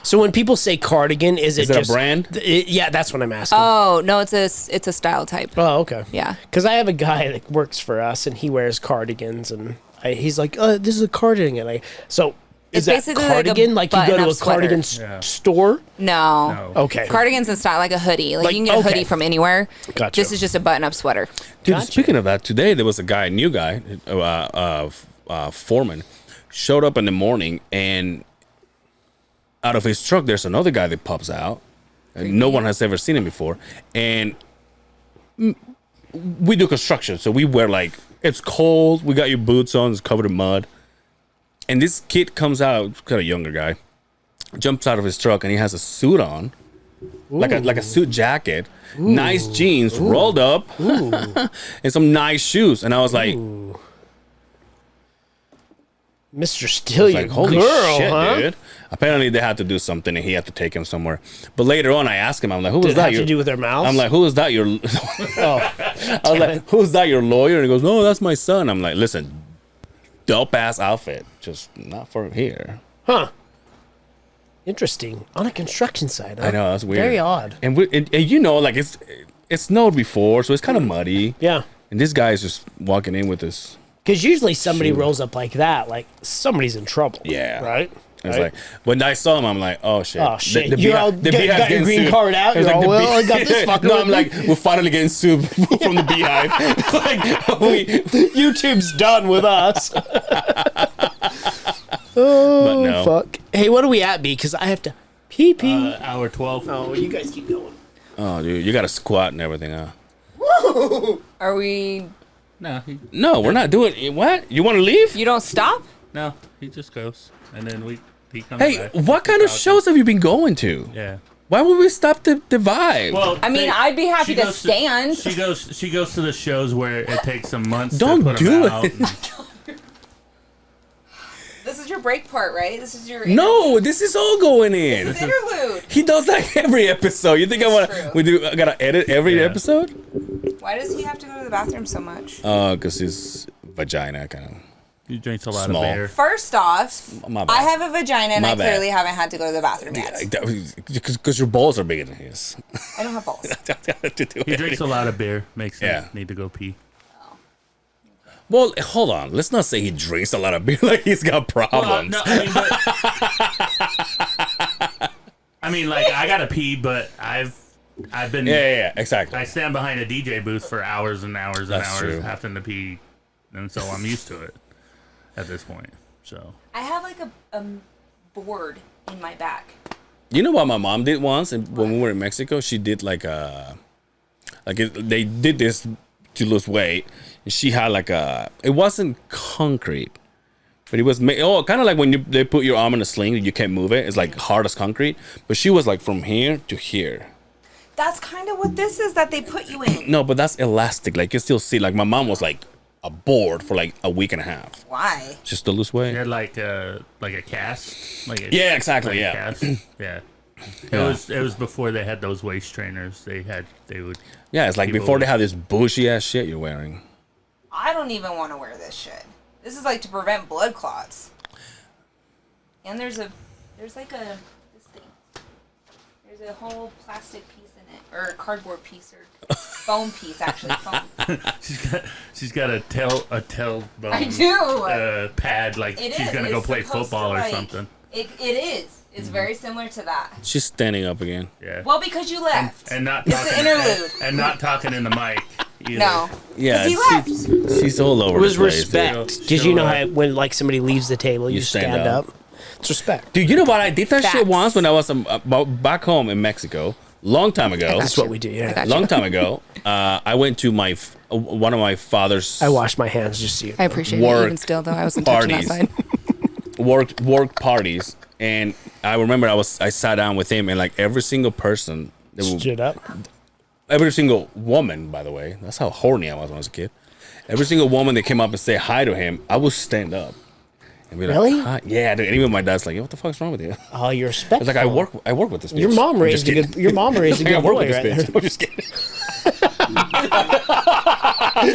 So when people say cardigan, is it it a just brand? Yeah, that's what I'm asking. Oh, no, it's a style type. Oh, okay. Yeah. Because I have a guy that works for us, and he wears cardigans, and he's like, "This is a cardigan." So It's is that basically like a cardigan? Like, you go to a button-up sweater. cardigan Yeah. store? No. Okay. Cardigan's in style, like a hoodie. Like, Like, you can get a okay. hoodie from anywhere. Gotcha. This is just a button-up sweater. Dude, Gotcha. speaking of that, today there was a new guy, foreman, showed up in the morning, and out of his truck, there's another guy that pops out, and no one has ever seen him before. And we do construction, so we wear like it's cold. We got your boots on; it's covered in mud. And this kid comes out, kind of younger guy, jumps out of his truck, and he has a suit on, like a suit jacket, nice jeans, rolled up, and some nice shoes. And I was like, Mr. Still, you like, holy girl, shit, huh? dude. Apparently they had to do something, and he had to take him somewhere. But later on, I asked him, I'm like, who was Did it that? have to do with their mouths? I'm like, who is that? Your oh, I was like, who's that? Your lawyer? And he goes, no, that's my son. I'm like, listen, dope ass outfit, just not for here. huh? Interesting. On a construction site. Huh? I know, that's weird. Very odd. And you know, like it snowed before, so it's kind of muddy. Yeah. And this guy is just walking in with this. Because usually somebody rolls up like that, like somebody's in trouble. Yeah. Right? It's like when I saw him, I'm like, oh shit. Oh, shit. The You're all Beehive's got your getting green sued. card out, I was you're all, the well, I got this fucker No, with I'm me. like, we're finally getting sued from the Beehive. YouTube's done with us. But Oh, no. fuck. Hey, what are we at, B? Because I have to pee pee. Hour 12. Oh, you guys keep going. Oh, dude, you got to squat and everything, huh? Are we... No, we're not doing it. What? You want to leave? You don't stop? No, he just goes. And then he comes Hey, back. what kind of shows have you been going to? Yeah. Why would we stop the vibe? Well, I mean, I'd be happy she to goes stand. She goes to the shows where it takes some months Don't to put do them it. out. This is your break part, right? This is your... No, this is all going in. This is interlude. He does that every episode. You think I gotta edit every Yeah. episode? Why does he have to go to the bathroom so much? Because his vagina kind of. He drinks a lot Small. of beer. First off, My bad. I have a vagina and My I bad. clearly haven't had to go to the bathroom yet. Because your balls are bigger than his. I don't have balls. He drinks a lot of beer. Makes him Yeah. need to go pee. Well, hold on. Let's not say he drinks a lot of beer like he's got problems. No, I mean, like I gotta pee, but I've been Yeah, exactly. I stand behind a DJ booth for hours and hours and That's hours, true. having to pee, and so I'm used to it at this point. So I have like a board in my back. You know what my mom did once, and when we were in Mexico, she did they did this to lose weight. And she had it wasn't concrete, but it was kind of like when they put your arm in a sling and you can't move it. It's like hard as concrete, but she was like from here to here. That's kind of what this is that they put you in. No, but that's elastic. Like you still see. Like my mom was like a board for like a week and a half, Why? just to lose weight. you had like a cast, Yeah, exactly. like a Yeah. cast. Yeah. It was before they had those waist trainers. They would. Yeah, it's like People- before they had this bushy ass shit you're wearing. I don't even want to wear this shit. This is like to prevent blood clots. And there's like this thing. There's a whole plastic piece in it, or a cardboard piece, or foam piece actually. Foam. she's got a tailbone. I do. Pad like It she's is. gonna go It's play supposed football to, or like- something. It is. It's very similar to that. She's standing up again. Yeah. Well, because you left. And not It's the talking, interlude. and not talking in the mic. Either. No. Yeah, he she's all over It was the place. respect. Show- Did you know show how when like somebody leaves the table, you stand up. up? It's respect. Dude, you know what? I did that shit Facts. once when I was back home in Mexico. Long time ago. That's what we do. Yeah. got Long time ago. I went to one of my father's I wash my hands just so you. I appreciate Work it even still, though. I wasn't touching that parties. side. work parties, and I remember I sat down with him, and like every single person, Stood up. every single woman, by the way, that's how horny I was when I was a kid. Every single woman that came up and say hi to him, I would stand up and be like, Really? hi. Yeah, dude. And even my dad's like, what the fuck's wrong with you? Oh, you're respectful. It's like I work with this bitch. Your mom I'm raised just a kidding. good. Your mom raised a Like, I good work boy, with right this there. bitch. I'm just kidding.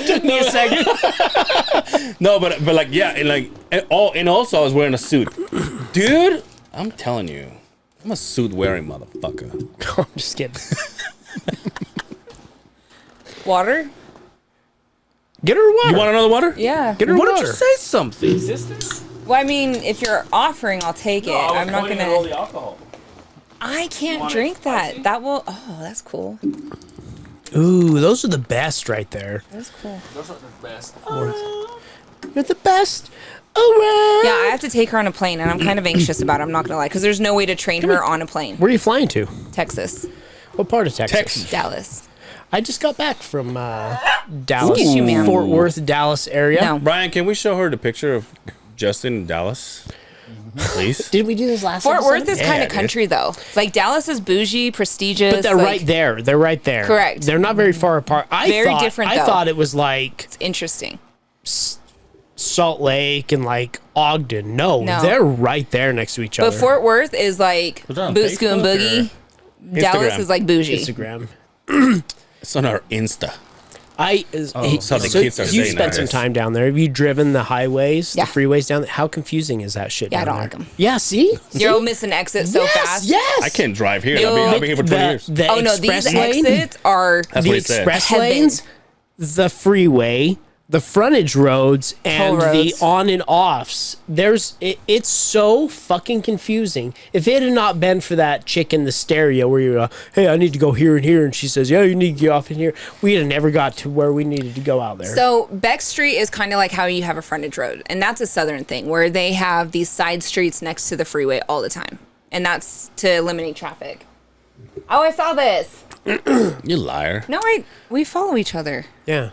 Took me a second. No, but like yeah, and also I was wearing a suit, dude. I'm telling you, I'm a suit wearing motherfucker. I'm just kidding. Water? Get her water. You want another water? Yeah. Get her Why water. don't you say something, sister? Well, I mean, if you're offering, I'll take it. I'm not gonna. alcohol. I can't drink that. That will. Oh, that's cool. Ooh, those are the best right there. That's cool. Those are the best. You're the best. Around. Yeah, I have to take her on a plane, and I'm kind of anxious about it. I'm not gonna lie, because there's no way to train her on a plane. Where are you flying to? Texas, What part of Texas? Texas. Dallas. I just got back from Dallas, Look at you, man. Fort Worth, Dallas area. No. Brian, can we show her the picture of Justin in Dallas, please? Did we do this last Fort episode? Worth is kind Yeah, of country, though. Like Dallas is bougie, prestigious. But they're like, right there. They're right there. Correct. They're not very far apart. Very different, I though. thought it was like It's interesting. Salt Lake and like Ogden. No, No. they're right there next to each But other. Fort Worth is like Was that on boot scoot and Facebook, boogie. Dallas Instagram. is like bougie. Instagram. It's on our Insta. So the kids are you saying spent some nowadays. time down there. Have you driven the highways, Yeah. the freeways down there? How confusing is that shit Yeah, I down don't there? like 'em. Yeah, see? You'll miss an exit so yes, fast. Yes. I can't drive here. Ew. I'll be here for 20 years. The Oh no, these express lane, exits are That's the what he said. express Heaven. lanes, the freeway, the frontage roads, and Toll the roads. on and offs. It's so fucking confusing. If it had not been for that chick in the stereo where you're, hey, I need to go here and here, and she says, yeah, you need to get off in here, we'd have never got to where we needed to go out there. So Beck Street is kind of like how you have a frontage road, and that's a southern thing where they have these side streets next to the freeway all the time, and that's to eliminate traffic. Oh, I saw this. You liar. No, we follow each other. yeah.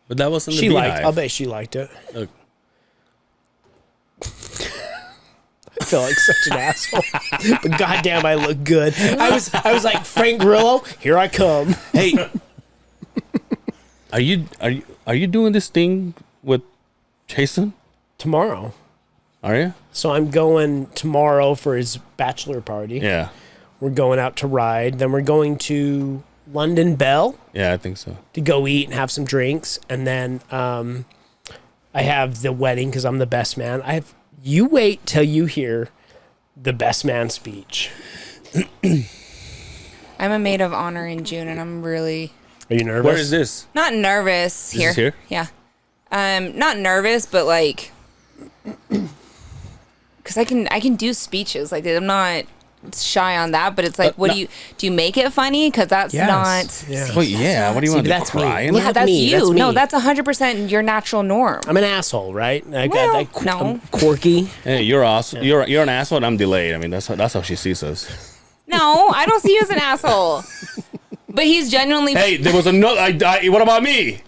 But that wasn't the She liked. Beehive. I'll bet she liked it. Look. I feel like such an asshole, but goddamn, I look good. I was like Frank Grillo. Here I come. Hey, are you doing this thing with Jason? Tomorrow, Are you? so I'm going tomorrow for his bachelor party. Yeah. We're going out to ride. Then we're going to London Bell Yeah, I think so. to go eat and have some drinks, and then I have the wedding because I'm the best man. You wait till you hear the best man speech. I'm a maid of honor in June, and I'm really Are you nervous? Where is this? not nervous here. is here? Yeah. Not nervous, but like, because I can do speeches. Like I'm not shy on that, but it's like, what no. do you make it funny? Because that's Yes. not. Yeah. Well, yeah. What do you want to do? that's me. Cry? Well, Yeah, Not that's me, you. that's No, me. that's 100% your natural norm. I'm an asshole, right? Well, no. I'm quirky. Hey, you're awesome. You're an asshole. And I'm delayed. I mean, that's how she sees us. No, I don't see you as an asshole. But he's genuinely. Hey, there was another. What about me?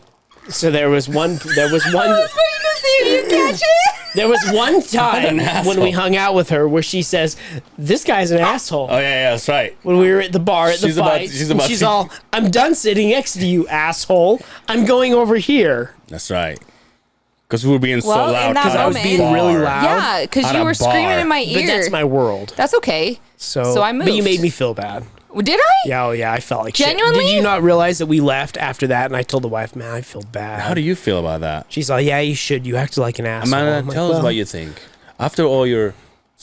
So there was one. I was waiting to see if you catch it. There was one time an when we asshole. hung out with her where she says, "This guy's an asshole." Oh yeah, that's right. When we were at the bar at the She's about- fight, she's and about she's to- all, "I'm done sitting next to you, asshole. I'm going over here." That's right. Because we were being Well, so in loud. that Because I was moment- Being really bar. loud. Yeah, because At you a were screaming bar. in my But ear. that's my world. That's okay. So I But you moved. made me feel bad. Did I? Yeah, oh yeah, I felt like shit. Genuinely? Did you not realize that we left after that? And I told the wife, "Man, I feel bad." How do you feel about that? She's like, "Yeah, you should. You acted like an asshole." Amanda, I'm like, tell us "Well, what you think. After all your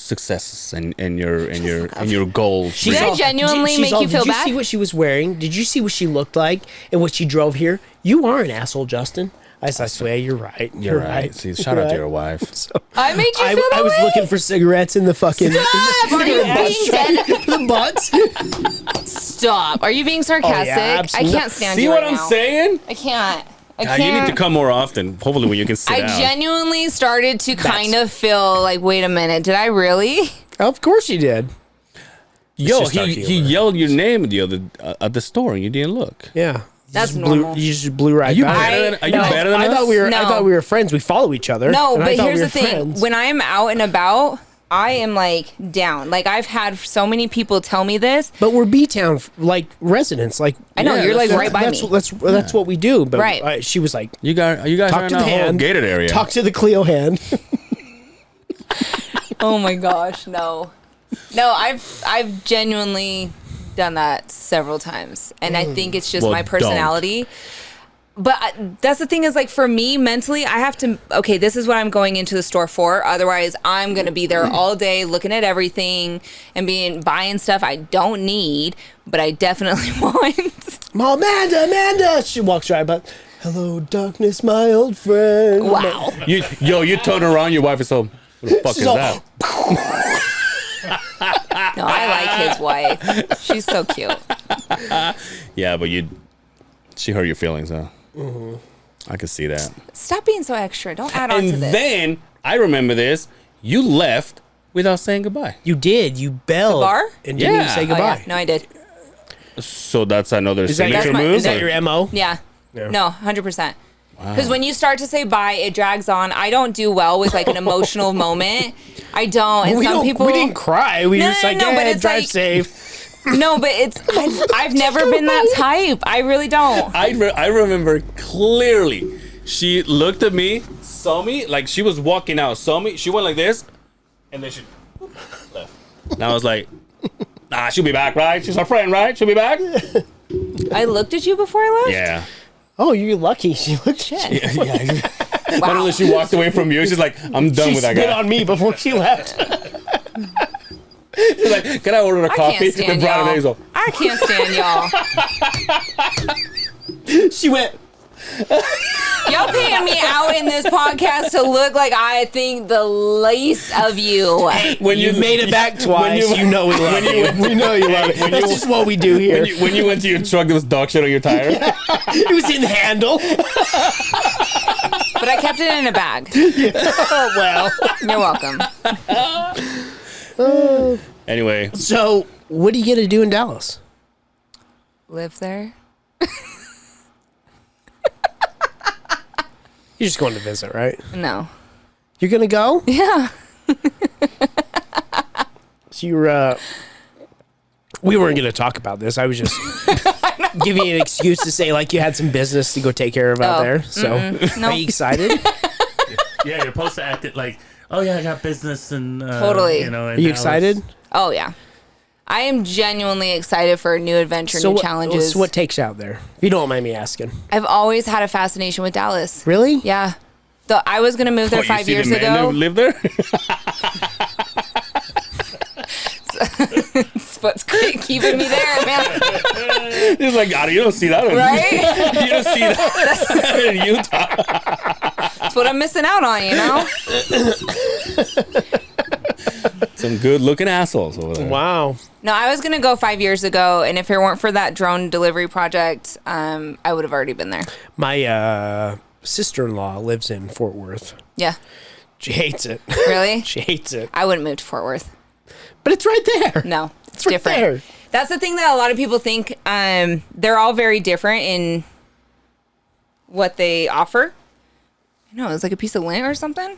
successes and your goals. Did I genuinely make you feel Did you bad? see what she was wearing? Did you see what she looked like and what she drove here? You are an asshole, Justin. I swear, you're right. You're right. See, shout out to your wife. I made you feel that I was way? looking for cigarettes in the fucking Stop! Are you being dead? the butts. Stop. Are you being sarcastic? I absolutely. can't stand See you what right I'm now. saying? I can't. I God, can't. you need to come more often. Hopefully, when you can sit I down. genuinely started to kind of feel like, wait a minute, did I really? Of course you did. Yo, just dark he humor. yelled your name the other at the store and you didn't look. Yeah. That's You just blew- normal. You just blew right Are you by. better than? Are you No. better than I us? thought we were. No. I thought we were friends. We follow each other. No, and I but thought here's we the were thing. friends. When I'm out and about, I am like down. Like I've had so many people tell me this. But we're B-town like residents. Like I know, Yeah, you're like that's- right by me. That's what we do. But Right. she was like, You guys talk are to in the a whole hand, gated area. talk to the Clio hand. Oh my gosh, no. No, I've genuinely done that several times. And I think it's just Well, my personality. But that's the thing is like for me mentally, I have to, okay, this is what I'm going into the store for. Otherwise, I'm going to be there all day looking at everything and buying stuff I don't need, but I definitely want. Amanda. She walks right by. Hello, darkness, my old friend. Wow. You turn around, your wife is home. What the fuck She's is all- that? No, I like his wife. She's so cute. Yeah, but she hurt your feelings, huh? Mm-hmm. I could see that. Stop being so extra. Don't add on to And this. then I remember this. You left without saying goodbye. You did. You belled. The bar? And didn't even Yeah. say Oh, goodbye. yeah. No, I did. So that's another Is that, signature my- move. is that your MO? Yeah. Yeah. No, 100%. Because when you start to say bye, it drags on. I don't do well with like an emotional moment. I don't. And some people. We didn't cry. We No, were just no, like, no, but yeah, it's drive like- safe. No, but I've never been that type. I really don't. I remember clearly. She looked at me, saw me, like she was walking out, saw me. She went like this, and then she left. And I was like, nah, she'll be back, right? She's our friend, right? She'll be back? I looked at you before I left? Yeah. Oh, you're lucky. She looked at you. Yeah. Wow. Literally, she walked away from you. She's like, I'm done She with that spit guy. on me before she left. She's like, can I order a I coffee? can't stand And brought an y'all. Hazel. I can't stand y'all. She went, Y'all paying me out in this podcast to look like I think the least of you. When you made it back twice. You know we love you. We know you love it. That's just what we do here. When you went to your truck, there was dog shit on your tire. It was in the handle. But I kept it in a bag. Oh, well. You're welcome. Anyway, So, what are you going to do in Dallas? Live there. You're just going to visit, right? No. You're going to go? Yeah. So you're, we weren't going to talk about this. I was just giving you an excuse to say, like, you had some business to go take care of out Oh, there. So, No. are you excited? Yeah, you're supposed to act it like, oh yeah, I got business and Totally. You know. Are you excited? Oh, yeah. I am genuinely excited for a new adventure, new challenges. So what takes you out there? If you don't mind me asking. I've always had a fascination with Dallas. Really? Yeah. I was going to move there what, you 5 see years the man ago. that lived there? That's what's keeping me there, man. He's like, God, you don't see that. Right? You don't see that in Utah. That's what I'm missing out on, you know? Some good-looking assholes over there. Wow. No, I was going to go 5 years ago, and if it weren't for that drone delivery project, I would have already been there. My sister-in-law lives in Fort Worth. Yeah. She hates it. Really? She hates it. I wouldn't move to Fort Worth. But it's right there. No, it's right different. there. That's the thing that a lot of people think. They're all very different in what they offer. I know, it's like a piece of lint or something.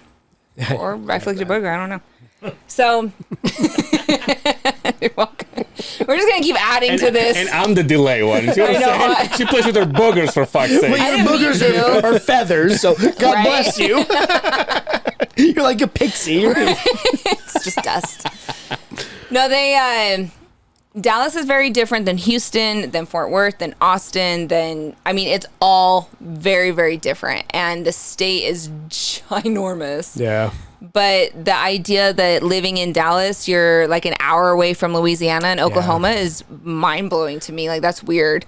Or I flicked a booger. I don't know. So, you're welcome. We're just going to keep adding to this. And I'm the delay one. See what I'm know. saying? She plays with her boogers, for fuck's sake. Well, your didn't mean boogers to. are feathers, so God Right. bless you. You're like a pixie. It's just dust. No, they Dallas is very different than Houston, than Fort Worth, than Austin, it's all very, very different. And the state is ginormous. Yeah. But the idea that living in Dallas, you're like an hour away from Louisiana and Oklahoma is mind-blowing to me. Like, that's weird.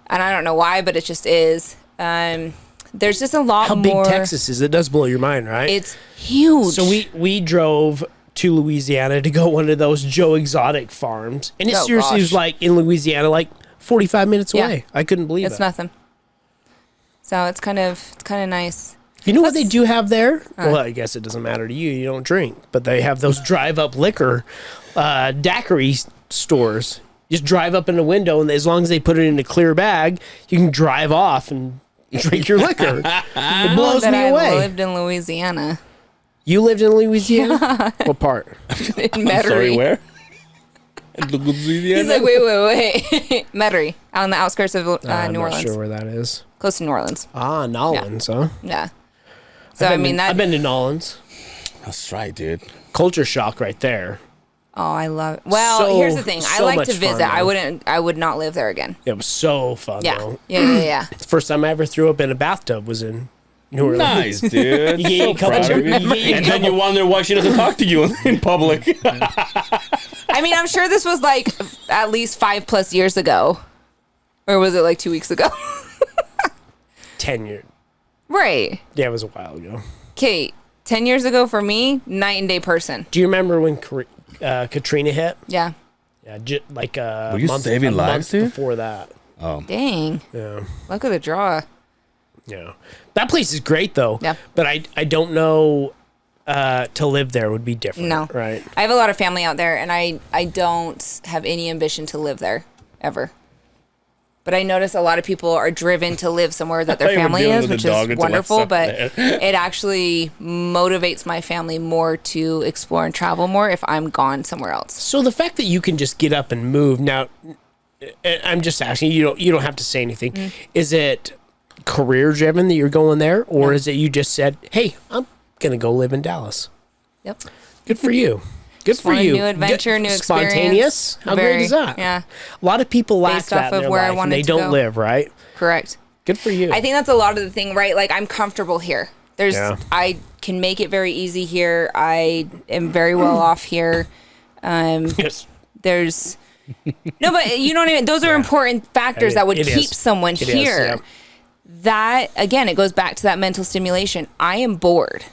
And I don't know why, but it just is. There's just a lot more. How big Texas is? It does blow your mind, right? It's huge. So we drove to Louisiana to go one of those Joe Exotic farms, and it seriously was like in Louisiana, like 45 minutes away. I couldn't believe it. It's nothing. So it's kind of nice. You know what they do have there? Well, I guess it doesn't matter to you. You don't drink, but they have those drive-up liquor daiquiri stores. You just drive up in the window, and as long as they put it in a clear bag, you can drive off and drink your liquor. It blows me away. I lived in Louisiana. You lived in Louisiana? What part? In I'm Metairie. sorry, where? He's like, wait. Metairie, out on the outskirts of I'm New not Orleans. sure where that is. Close to New Orleans. Ah, Nolans, huh? Yeah. So, I've been to Nolans. That's right, dude. Culture shock right there. Oh, I love it. Well, So- here's the thing. I so like much to fun, visit. man. I would not live there again. It was so fun, Yeah. though. Yeah. The first time I ever threw up in a bathtub was in New Orleans. Nice, dude. You get So a couple- proud of you. you get a And then couple- you wonder why she doesn't talk to you in public. I mean, I'm sure this was like at least 5+ years ago. Or was it like 2 weeks ago? 10 years. Right. Yeah, it was a while ago. Kate, 10 years ago for me, night and day person. Do you remember when Katrina hit? Yeah. Yeah, like a Were you month, saving a lives, month dude? before that. Oh. Dang. Yeah. Look at the draw. Yeah. That place is great, though. Yeah. But I don't know to live there would be different. No. Right. I have a lot of family out there, and I don't have any ambition to live there, ever. But I notice a lot of people are driven to live somewhere that their thought you were family dealing is, with which the dog is until I wonderful. sat But there. it actually motivates my family more to explore and travel more if I'm gone somewhere else. So the fact that you can just get up and move now, I'm just asking you. You don't have to say anything. Is it career driven that you're going there, or is it you just said, "Hey, I'm gonna go live in Dallas"? Yep. Good for you. Good for want a you. new adventure, new experience. Spontaneous. How great is that? Yeah. A lot of people lack Based that off in of their where I life, and wanted they to don't go. live right. Correct. Good for you. I think that's a lot of the thing, right? Like, I'm comfortable here. Yeah. I can make it very easy here. I am very well off here. Yes. There's no, but you know what I mean? Those are important factors that would It keep is. someone It is, here. yeah. That, again, it goes back to that mental stimulation. I am bored.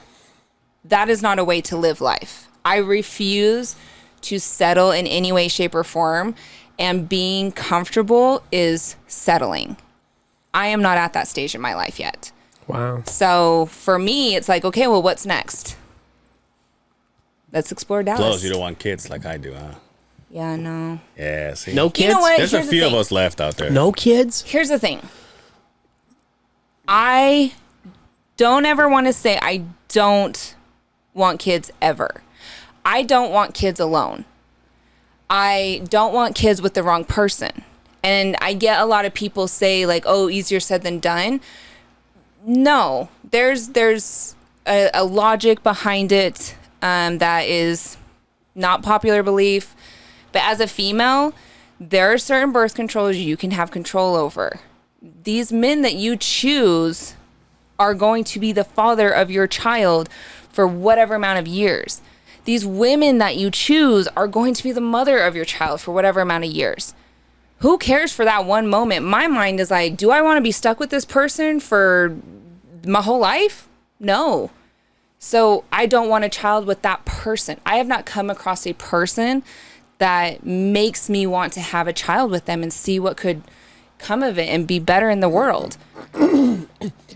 That is not a way to live life. I refuse to settle in any way, shape, or form. And being comfortable is settling. I am not at that stage in my life yet. Wow. So for me, it's like, okay, well, what's next? Let's explore Dallas. Plus, you don't want kids like I do, huh? Yeah, no. Yeah, see. No kids. You know what? There's a Here's the few of thing. us left out there. No kids. Here's the thing. I don't ever want to say I don't want kids ever. I don't want kids alone. I don't want kids with the wrong person. And I get a lot of people say like, oh, easier said than done. No, there's a logic behind it that is not popular belief. But as a female, there are certain birth controls you can have control over. These men that you choose are going to be the father of your child for whatever amount of years. These women that you choose are going to be the mother of your child for whatever amount of years. Who cares for that one moment? My mind is like, do I want to be stuck with this person for my whole life? No. So I don't want a child with that person. I have not come across a person that makes me want to have a child with them and see what could come of it and be better in the world.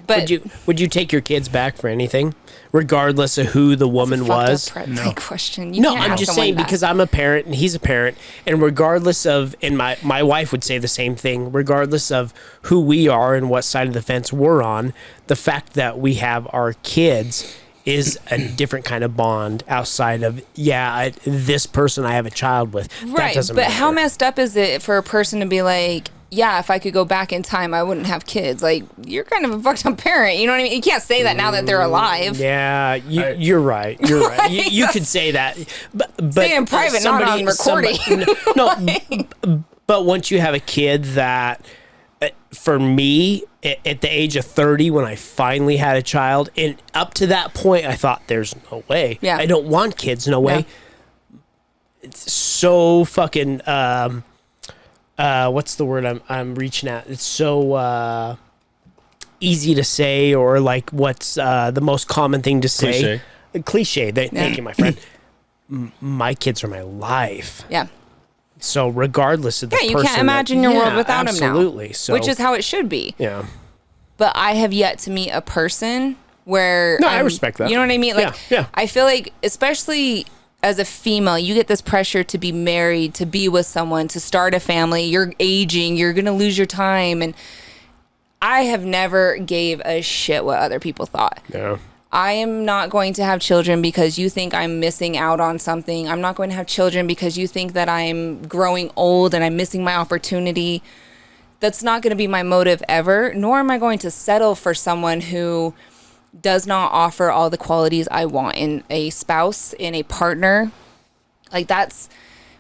But Would you take your kids back for anything, regardless of who the woman was? No question. You No, can't I'm ask just someone saying that. because I'm a parent and he's a parent, and regardless of, and my wife would say the same thing, regardless of who we are and what side of the fence we're on, the fact that we have our kids is a different kind of bond outside of, this person I have a child with. That Right, doesn't but matter. how messed up is it for a person to be like, yeah, if I could go back in time, I wouldn't have kids. Like, you're kind of a fucked up parent. You know what I mean? You can't say that now that they're alive. Yeah, you're right. You're right. You could say that, but Say in private, not on recording. But once you have a kid that, for me, at the age of 30, when I finally had a child, and up to that point, I thought, there's no way. Yeah. I don't want kids. No way. Yeah. It's so fucking. What's the word I'm reaching at? It's so easy to say, or like what's the most common thing to say? Cliche. Thank you, my friend. My kids are my life. Yeah. So regardless of the you person, can't imagine your world without him now. Absolutely. So, which is how it should be. yeah. But I have yet to meet a person where No, I respect that. You know what I mean? Like, Yeah. I feel like, especially as a female, you get this pressure to be married, to be with someone, to start a family. You're aging. You're gonna lose your time, and I have never gave a shit what other people thought. Yeah. I am not going to have children because you think I'm missing out on something. I'm not going to have children because you think that I'm growing old and I'm missing my opportunity. That's not going to be my motive ever, nor am I going to settle for someone who does not offer all the qualities I want in a spouse, in a partner. Like, that's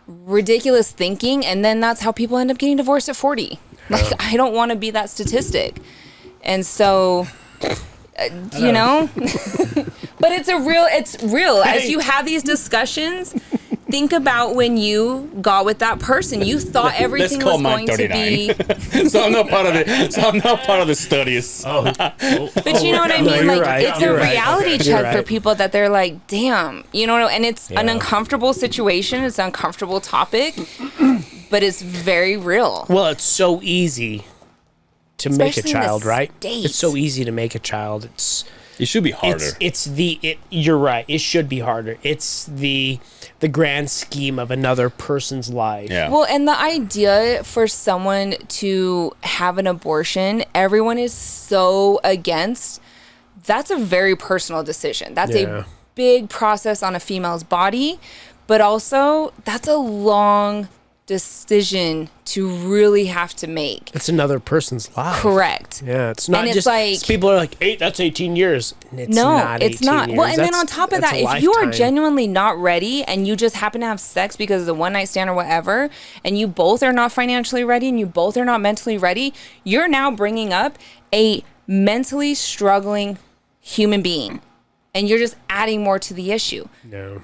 ridiculous thinking, and then that's how people end up getting divorced at 40. Like, I don't want to be that statistic. And so... you know, but it's real. As you have these discussions, think about when you got with that person. You thought everything was going to be. So I'm not part of the studies. But you know what I mean? you're Like, right. it's You're a right. reality You're check for right. people that they're like, damn, you know, and it's an uncomfortable situation. It's an uncomfortable topic, but it's very real. Well, it's so easy to make a Especially in the child, right? States. It's so easy to make a child. It should be harder. You're right. It should be harder. It's the grand scheme of another person's life. Yeah. Well, and the idea for someone to have an abortion, everyone is so against. That's a very personal decision. That's a big process on a female's body, but also that's a long decision to really have to make. It's another person's life. Correct. Yeah, it's not And it's just like- people are like, that's 18 years. It's No, not it's 18 not. years. Well, and then That's- on top of that's that, a if you are lifetime. genuinely not ready and you just happen to have sex because of the one night stand or whatever, and you both are not financially ready and you both are not mentally ready, you're now bringing up a mentally struggling human being, and you're just adding more to the issue. No.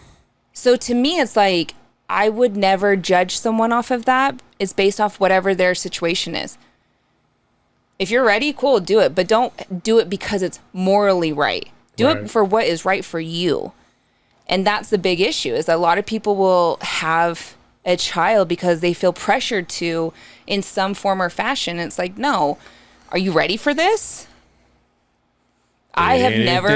So to me, it's like, I would never judge someone off of that. It's based off whatever their situation is. If you're ready, cool, do it. But don't do it because it's morally right. Do it for what is right for you. And that's the big issue, is that a lot of people will have a child because they feel pressured to in some form or fashion. It's like, no, are you ready for this? I have never...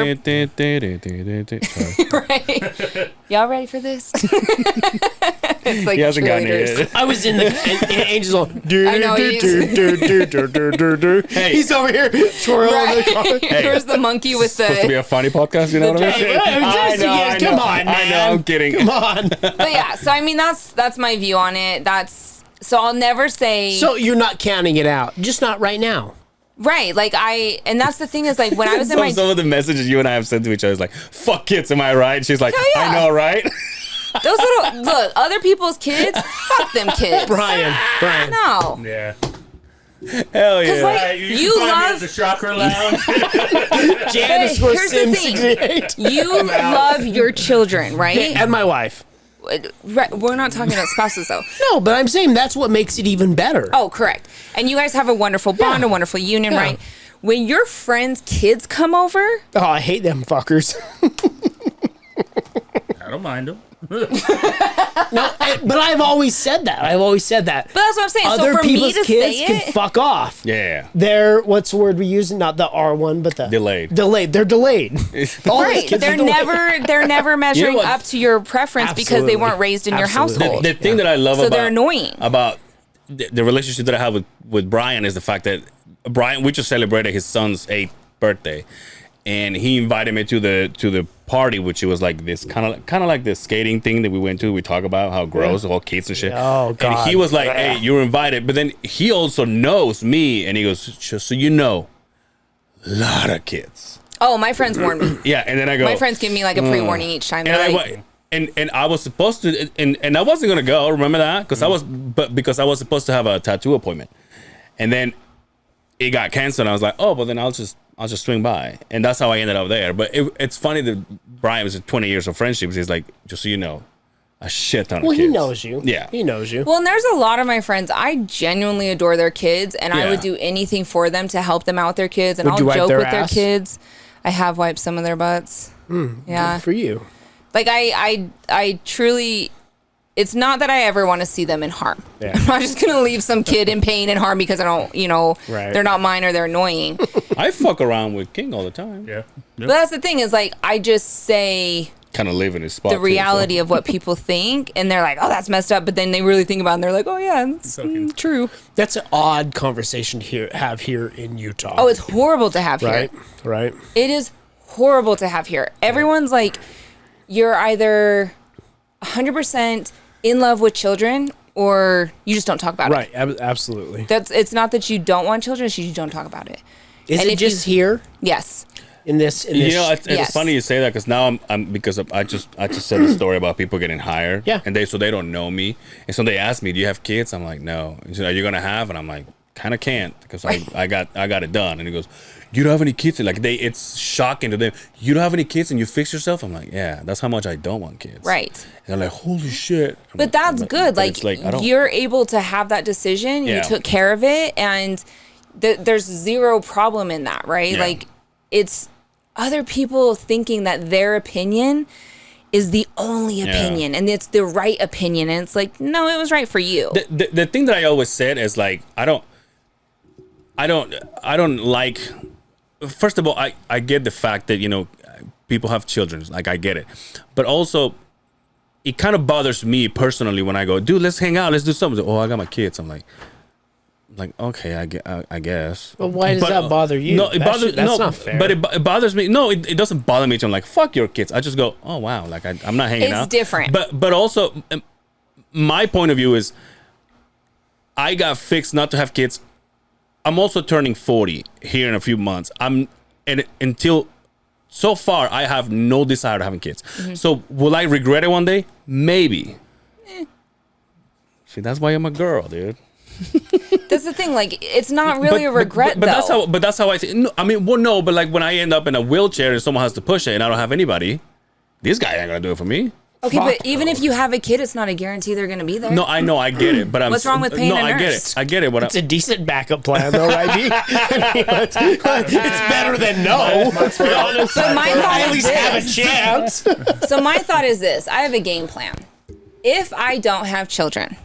Right. Y'all ready for this? It's like He hasn't gotten it cheerleaders. yet. I was in the and Angel's all, I know, Hey. he's over here twirling the car. There's the monkey with Supposed to be the... a funny podcast, you know what I mean? Hey, come on, man. I know, I'm kidding. Come on. But yeah, so I mean, that's my view on it. So I'll never say... So you're not counting it out, just not right now. Right, like and that's the thing is, like, when I was in my... Some of the messages you and I have sent to each other is like, fuck kids, am I right? She's like, Hell yeah. I know, right? Those little... Look, other people's kids, fuck them kids. Brian. No. Yeah. Hell Because, yeah. like, you find me at the love... Chakra Lounge. Janice Hey, was here's the Sim thing. 68. You love your children, right? And my wife. Right, we're not talking about spouses, though. No, but I'm saying that's what makes it even better. Oh, correct. And you guys have a wonderful bond, Yeah. a wonderful union, Yeah. right? When your friends' kids come over... Oh, I hate them fuckers. I don't mind them. But I've always said that. But that's what I'm saying. Other so for me people's to kids say can it... fuck off. Yeah. They're, what's the word we use? Not the R one, but the Delayed. Delayed. They're delayed. All those Right, kids they're are delayed. never measuring what? up to your preference because they Absolutely. weren't raised in your Absolutely. household. The thing that I love So about they're annoying. about the relationship that I have with Brian is the fact that Brian, we just celebrated his son's 8th birthday, and he invited me to the party, which it was like this kind of like this skating thing that we went to. We talk about how gross, all kids and shit. Oh, God. And he was like, "Hey, you're invited." But then he also knows me, and he goes, "Just so you know, a lot of kids." Oh, my friends warned me. Yeah, and then I go, My friends give me like a pre-warning each time. and They're I like, went, and I was supposed to, and I wasn't gonna go. Remember that? Because because I was supposed to have a tattoo appointment, and then it got canceled. And I was like, oh, but then I'll just swing by, and that's how I ended up there. But it's funny that Brian was 20 years of friendship. He's like, just so you know, a shit ton of kids. Well, he knows you. Yeah, he knows you. well, and there's a lot of my friends. I genuinely adore their kids, and I Yeah. would do anything for them to help them out with their kids, and Would you I'll wipe joke their with their ass? kids. I have wiped some of their butts. Yeah, Good for you. like I truly. It's not that I ever want to see them in harm. Yeah. I'm not just gonna leave some kid in pain and harm because I don't, Right. they're not mine or they're annoying. I fuck around with King all the time. Yeah. But that's the thing is like I just say Kind of live in his spot. the reality of what people think, and they're like, "Oh, that's messed up," but then they really think about it, and they're like, "Oh yeah, that's true." That's an odd conversation to have here in Utah. Oh, it's horrible to have right, here. right. It is horrible to have here. Everyone's like, you're either 100% in love with children, or you just don't talk about Right, it. absolutely. It's not that you don't want children; it's you don't talk about it. Is And it if just you- here Yes. in this? In You this know, it's Yes. funny you say that because now I'm because I just said the story about people getting hired. Yeah. And they don't know me, and so they ask me, "Do you have kids?" I'm like, "No." He said, "Are you gonna have?" And I'm like, "Kind of can't because I got it done." And he goes, "You don't have any kids?" Like it's shocking to them. You don't have any kids and you fix yourself. I'm like, "Yeah, that's how much I don't want kids." Right. And they're like, "Holy shit!" But that's good. but it's Like, I don't. you're able to have that decision. Yeah. You took care of it, and there's zero problem in that, right? Yeah. Like, it's other people thinking that their opinion is the only opinion and it's the right opinion, and it's like, no, it was right for you. The thing that I always said is like I don't like. First of all, I get the fact that people have children, like I get it, but also it kind of bothers me personally when I go, dude, let's hang out, let's do something. Oh, I got my kids. I'm like okay, I guess. Well, why does that bother you? No, it bothers. That's no, not fair. but it bothers me. No, it doesn't bother me. I'm like, fuck your kids. I just go, oh wow, like I'm not hanging out. It's different. But also, my point of view is, I got fixed not to have kids. I'm also turning 40 here in a few months. Until so far, I have no desire to having kids. Mm-hmm. So will I regret it one day? Maybe. See, that's why I'm a girl, dude. That's the thing. Like, it's not really a regret, though. But that's how I think. No, I mean, well, no, but like when I end up in a wheelchair and someone has to push it and I don't have anybody, this guy ain't gonna do it for me. Okay, Fuck but even if you have a kid, it's not a guarantee they're going to be there. No, I know, I get it, but What's wrong with paying no, a I get nurse? it, I get it. What it's a decent backup plan, though, right? B? I mean, it's better than no. Let's be honest. But my thought At is least have a this. chance. So my thought is this. I have a game plan. If I don't have children,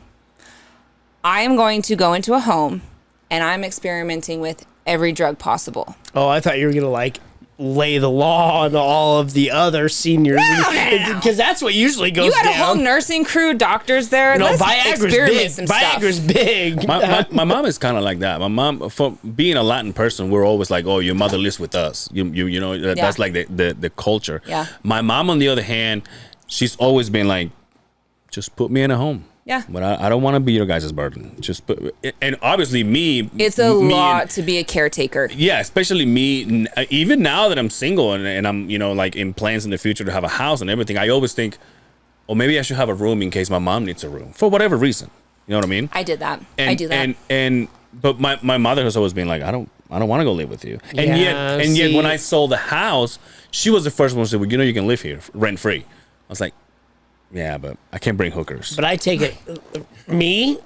I am going to go into a home and I'm experimenting with every drug possible. Oh, I thought you were gonna lay the law on all of the other seniors because that's what usually goes You got down. a whole nursing crew, doctors there. No, Let's Viagra's experiment big. some stuff. Viagra's big. my mom is kind of like that. My mom, for being a Latin person, we're always like, "Oh, your mother lives with us." You know, that's like the culture. Yeah. My mom, on the other hand, she's always been like, "Just put me in a home." Yeah. But I don't want to be your guys' burden. And obviously me. It's a me lot and- to be a caretaker. Yeah, especially me. Even now that I'm single and I'm like in plans in the future to have a house and everything, I always think, oh, maybe I should have a room in case my mom needs a room for whatever reason. You know what I mean? I did that. And, I do that. But my mother has always been like, I don't want to go live with you. And Yeah, yet when see- I sold the house, she was the first one to say, well, you can live here rent free. I was like, yeah, but I can't bring hookers. But I take it, me,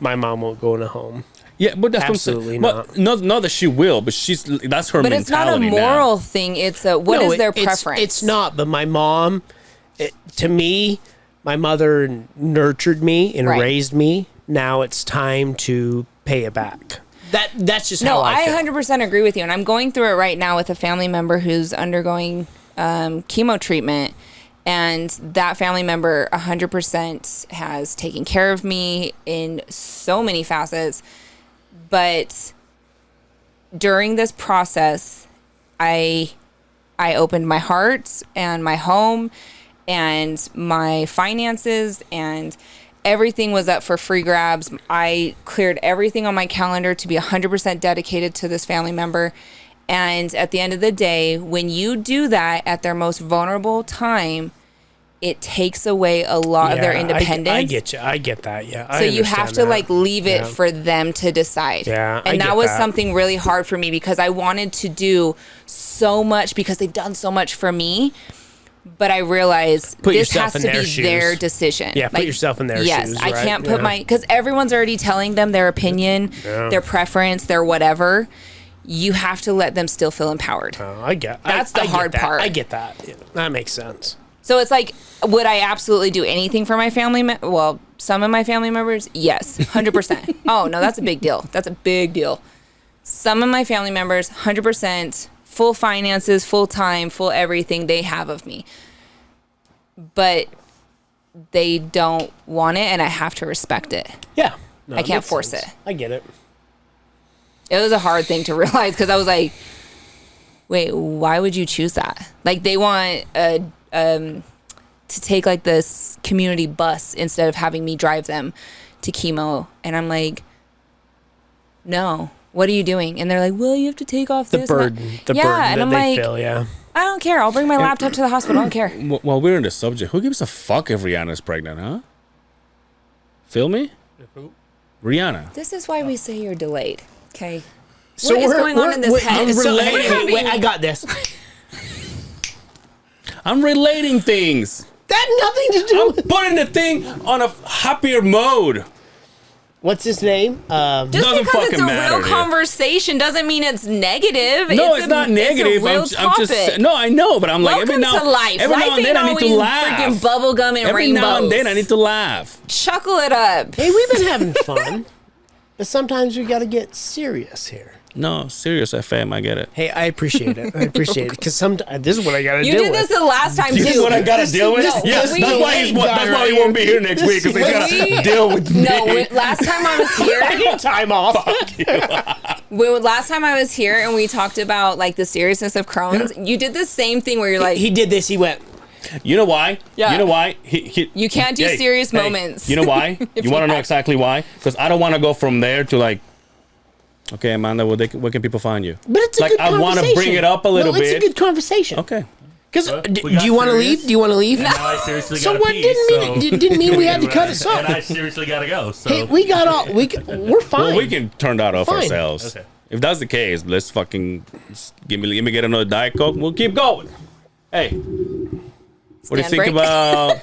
my mom won't go in a home. Yeah, but that's Absolutely what I'm saying. But not that she will, but that's her but it's not a mentality moral now. thing. It's a what is their preference? It's not. But my mom, to me, my mother nurtured me and Right. raised me. Now it's time to pay it back. That's just No, how I I feel. 100% agree with you. And I'm going through it right now with a family member who's undergoing chemo treatment. And that family member 100% has taken care of me in so many facets. But during this process, I I opened my heart and my home and my finances, and everything was up for free grabs. I cleared everything on my calendar to be 100% dedicated to this family member. And at the end of the day, when you do that at their most vulnerable time, it takes away a lot of their independence. I get you. I get that. Yeah. So you have to like leave it for them to decide. Yeah. And that was something really hard for me because I wanted to do so much because they've done so much for me. But I realized this has to be their decision. Yeah, put yourself in their shoes. Yes, I can't put because everyone's already telling them their opinion, their preference, their whatever. You have to let them still feel empowered. Oh, I get that's the hard part. I get that. Yeah, that makes sense. So it's like, would I absolutely do anything for my family? Well, some of my family members, yes, 100%. Oh, no, that's a big deal. That's a big deal. Some of my family members, 100%, full finances, full time, full everything they have of me. But they don't want it, and I have to respect it. Yeah. No, I can't force it. I get it. It was a hard thing to realize because I was like, wait, why would you choose that? Like, they want to take like this community bus instead of having me drive them to chemo. And I'm like, no, what are you doing? And they're like, well, you have to take off this. The burden and I'm they like, feel, yeah. I don't care. I'll bring my laptop to the hospital. I don't care. While we're in the subject, who gives a fuck if Rihanna's pregnant, huh? Feel me? Rihanna. This is why we say you're delayed. Okay. So what is going on in this head? Wait, I got this. I'm relating things. That nothing to do I'm putting the thing on a happier mode. What's his name? Just doesn't because it's fucking a matter, real dude. conversation doesn't mean it's negative. No, it's not negative. It's a real I'm topic. just no, I know, but I'm like Welcome to life. every Life now and then ain't I need to always laugh. freaking bubblegum and every rainbows. now and then I need to laugh. Chuckle it up. Hey, we've been having fun. But sometimes we got to get serious here. No, serious FM, I get it. Hey, I appreciate it. I appreciate it because sometimes this is what I got to You deal did with. this the last time This is too. what I gotta deal with. no, Yes, we- that's why he won't be here next week because he's gotta deal with me. No, last time I was here. I need time off. Last time I was here and we talked about like the seriousness of Crohn's, you did the same thing where you're like, He did this. He went. You know why? Yeah. You know why? You can't do serious moments. You know why? If You want to know have- exactly why? Because I don't want to go from there to like, okay, Amanda, where can people find you? But it's a like good I conversation. want to bring it up a little It's bit. a good conversation. Okay. Because Well, do we got you want to serious. leave? Do you want to leave? And now I seriously So gotta what pee, didn't mean we had to cut us And I off. seriously gotta go. So Hey, we got all we're fine. Well, we can turn that off Fine. ourselves. Okay. If that's the case, let's fucking let me get another Diet Coke. We'll keep going. Hey, what do you Stand think break. about?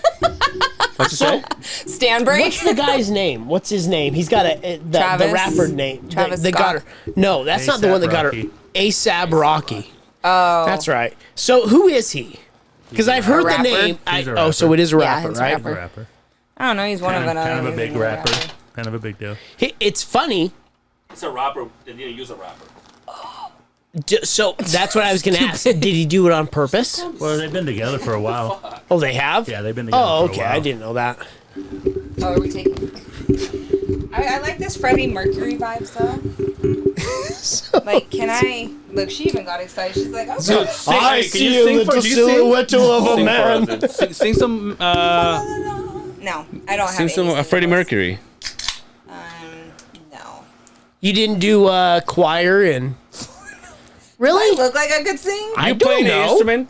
What you say? stand break. What's the guy's name? What's his name? He's got the Travis? rapper name. Travis the got Scott. her. No, that's not the one that got her. Rocky. ASAP Rocky. Oh, That's right. So who is he? Because I've heard the rapper. name. He's a rapper. So it is a Yeah, rapper, he's a right? rapper. rapper. I don't know. He's one of them. Kind of a big rapper. Kind of a big deal. It's funny. It's a rapper. They didn't use a rapper. So that's what I was going to ask. Did he do it on purpose? Well, they've been together for a while. Oh, they have? Yeah, they've been together Oh, for a okay. while. I didn't know that. Oh, are we taking? I like this Freddie Mercury vibes though. Like, can I look? She even got excited. She's like, okay. Sing, I hey, can see you a sing little for- do you sing? silhouette of a Sing for man. us. Sing some. No, I don't have. Sing some any Freddie singles. Mercury. No. You didn't do choir and. Really? I look like I could sing. I You don't playing an know. instrument?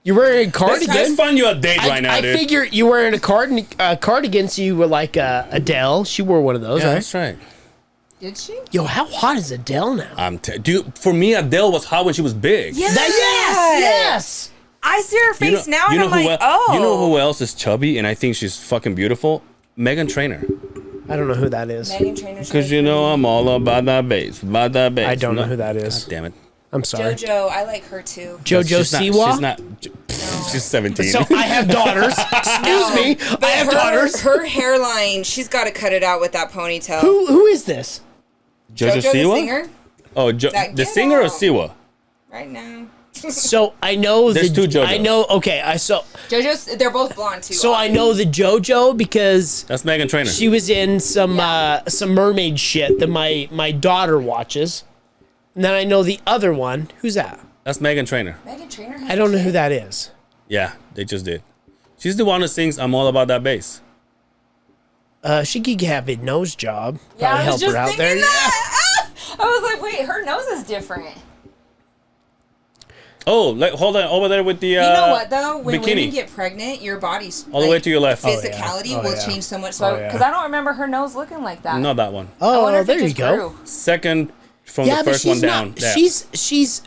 You're wearing a Let's cardigan. find you a date right now, I dude. figure you're wearing a cardigan, so you were like Adele. She wore one of those, Yeah, right? that's right. Did she? Yo, how hot is Adele now? Dude, for me, Adele was hot when she was big. Yeah. Yes. I see her face now, and you know I'm like, who oh. You know who else is chubby and I think she's fucking beautiful? Megan Trainor. I don't know who that is. Megan Trainor's Because you know I'm all about that bass. About that bass. I don't know who that is. God damn it. I'm sorry. JoJo. I like her too. JoJo She's not- Siwa. She's not. She's 17. So I have daughters. Excuse me. I have daughters. Her hairline, she's got to cut it out with that ponytail. Who is this? JoJo JoJo the Siwa? singer, Oh, That the get singer or out. Siwa? right now. So I know There's two JoJos. I know. Okay, JoJo's, they're both blonde too. So I know the JoJo because That's Megan Trainor. she was in some mermaid shit that my daughter watches. And then I know the other one. Who's that? That's Megan Trainor. Meghan Trainor. I don't know who that is. Yeah, they just did. She's the one who sings "I'm All About That Bass." She could have a nose job. Yeah, Probably I was help just her out thinking there. that. I was like, wait, her nose is different. Oh, hold on, over there with the. You know what though? When bikini. women get pregnant, your body's All the way to your left. physicality Oh, will yeah. change so much. So Oh, yeah. because I don't remember her nose looking like that. Not that one. I wonder Oh, if it there you just go. grew. Second from Yeah, the but first one she's down. not. Yeah. She's.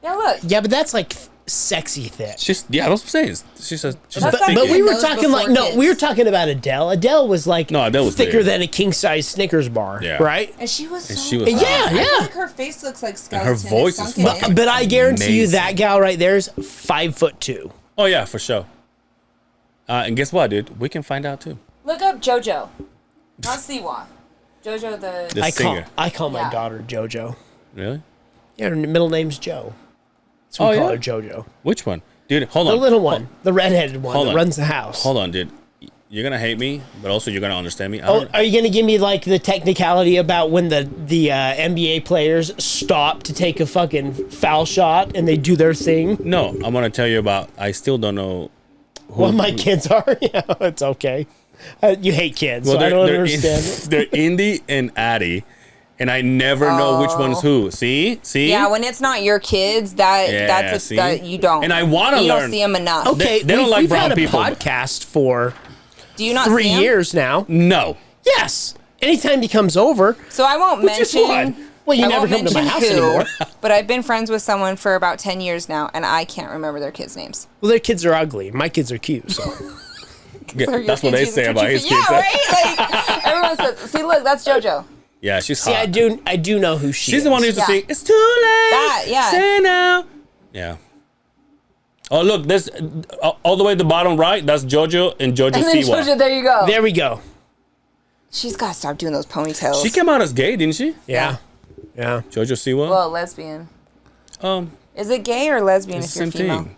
Yeah, look. Yeah, but that's like sexy thick. That's what I'm saying. She's a That's But, like but we getting were those talking before like no, kids. we were talking about Adele. Adele was like No, Adele was thicker big. than a king size Snickers bar, Yeah. right? And she was so she was fat. Yeah, I feel yeah. like her face looks like her skeleton. voice is sunken fucking- in. But I guarantee you Amazing. that gal right there is 5'2". Oh yeah, for sure. And guess what, dude? We can find out too. Look up JoJo, not Siwa. JoJo the. The singer. I call my Yeah. daughter JoJo. Really? Yeah, her middle name's Joe. So we Oh, call yeah? her JoJo. Which one, dude? Hold The on. little one, the redheaded one Hold that on. runs the house. Hold on, dude. You're gonna hate me, but also you're gonna understand me. I Oh, don't- are you going to give me like the technicality about when the NBA players stop to take a fucking foul shot and they do their thing? no, I'm gonna tell you about. I still don't know. What my kids are? Yeah, it's okay. You hate kids, so I don't understand it. They're Indy and Addie, and I never know which one's who. See? Yeah, when it's not your kids, that Yeah, that's a, see? that you don't. And I wanna You learn. don't see them enough. Okay, They don't like we've brown had a people. podcast for Do you not 3 see 'em? years now. No. Yes. Anytime he comes over, So I won't which is mention. what? Well, you I never won't come to my mention house who, anymore. But I've been friends with someone for about 10 years now, and I can't remember their kids' names. Well, their kids are ugly. My kids are cute, so. Yeah, So your that's what kids they use say the about picture- his kids. Yeah, right? Like, everyone says, see, look, that's JoJo. Yeah, she's See, hot. I do know who she is. She's the one who used to Yeah. sing, "It's too late." That, yeah. Say now. Yeah. Oh, look, this all the way to the bottom right. That's JoJo and JoJo And then Siwa. JoJo, there you go. There we go. She's got to stop doing those ponytails. She came out as gay, didn't she? Yeah. Yeah. JoJo Siwa. Well, lesbian. Um, Is it gay or lesbian it's if the you're same female? thing.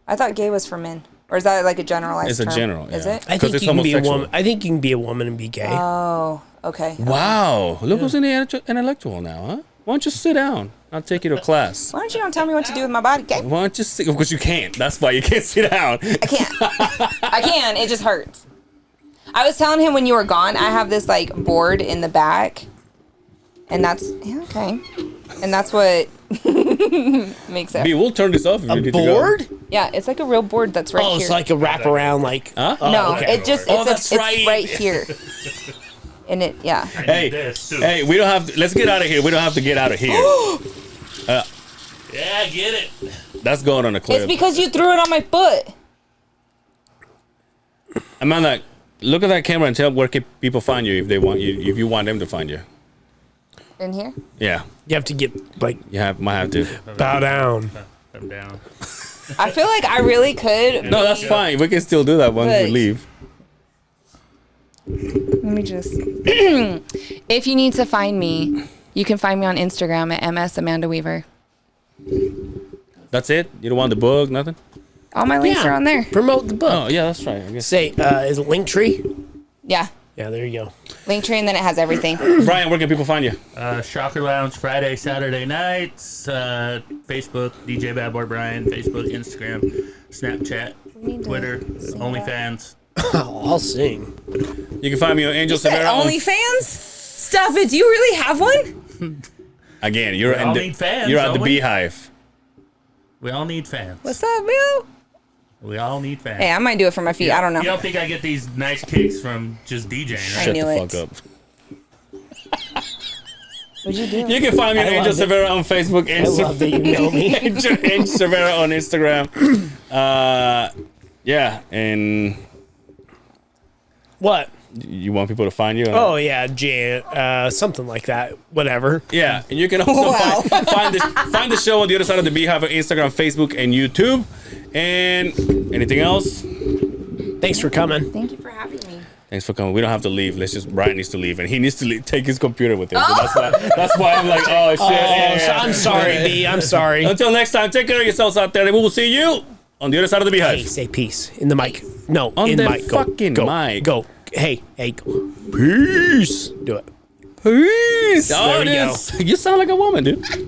I thought gay was for men. Or is that like a generalized It's a term? general, Is yeah. it? I 'Cause think it's you can be a homosexual. woman. I think you can be a woman and be gay. Oh, okay. Wow, look who's in the intellectual now, huh? Why don't you sit down? I'll take you to class. Why don't you don't tell me what to do with my body? Okay. Why don't you sit? Because you can't. That's why you can't sit down. I can't. I can. It just hurts. I was telling him when you were gone, I have this like board in the back, and that's yeah, okay, and that's what makes it. B, we'll turn this off if you A need to go. board? Yeah, it's like a real board that's right Oh, here. it's like a wraparound, like. Huh? no, okay. it just Oh, it's, that's it's right. right here, and it yeah. Hey, this, too. hey, we don't have to. Let's get out of here. We don't have to get out of here. Yeah, get it. That's going on a clip. It's because you threw it on my foot. Amanda, look at that camera and tell where can people find you if they want you. If you want them to find you. In here. Yeah, You have to get, like, might have to. bow down. Come down. I feel like I really could. No, that's fine. We can still do that once we Good. leave. Let me just. If you need to find me, you can find me on Instagram at MS Amanda Weaver. That's it. You don't want the book, nothing. All my links are on there. Promote the book. Oh yeah, that's right. I guess. Say, is it Linktree? Yeah. Yeah, there you go. Linktree, and then it has everything. Brian, where can people find you? Shocker Lounge Friday, Saturday nights. Facebook, DJ Bad Boy Brian. Facebook, Instagram, Snapchat, need to Twitter, sing OnlyFans. Oh, I'll sing. You can find me on Angel Said Severa. OnlyFans? Stop it. Do you really have one? Again, you're We all in the, need fans, you're at don't the we? Beehive. We all need fans. What's up, Bill? We all need fans. Hey, I might do it for my feet. I don't know. You don't think I get these nice kicks from just DJing, right? Shut knew the it. fuck up. What'd you do? You can find me on I Angel love it. Severa on Facebook. I love that you know me. Angel Severa on Instagram. Yeah, and What? you want people to find you? Oh, yeah, something like that. Whatever. Yeah, and you can also Wow. find the show on the other side of the Beehive on Instagram, Facebook, and YouTube. And anything else? Thanks for coming. Thank you for having me. Thanks for coming. We don't have to leave. Brian needs to leave, and he needs to take his computer with him. So that's why I'm like, oh shit. yeah. I'm sorry, B. I'm sorry. Until next time, take care of yourselves out there, and we will see you on the other side of the Beehive. Hey, say peace in the mic. No, On in the mic. Go, fucking go, mic. Go. Hey, go. Peace. Do it. Peace. There we go. You sound like a woman, dude.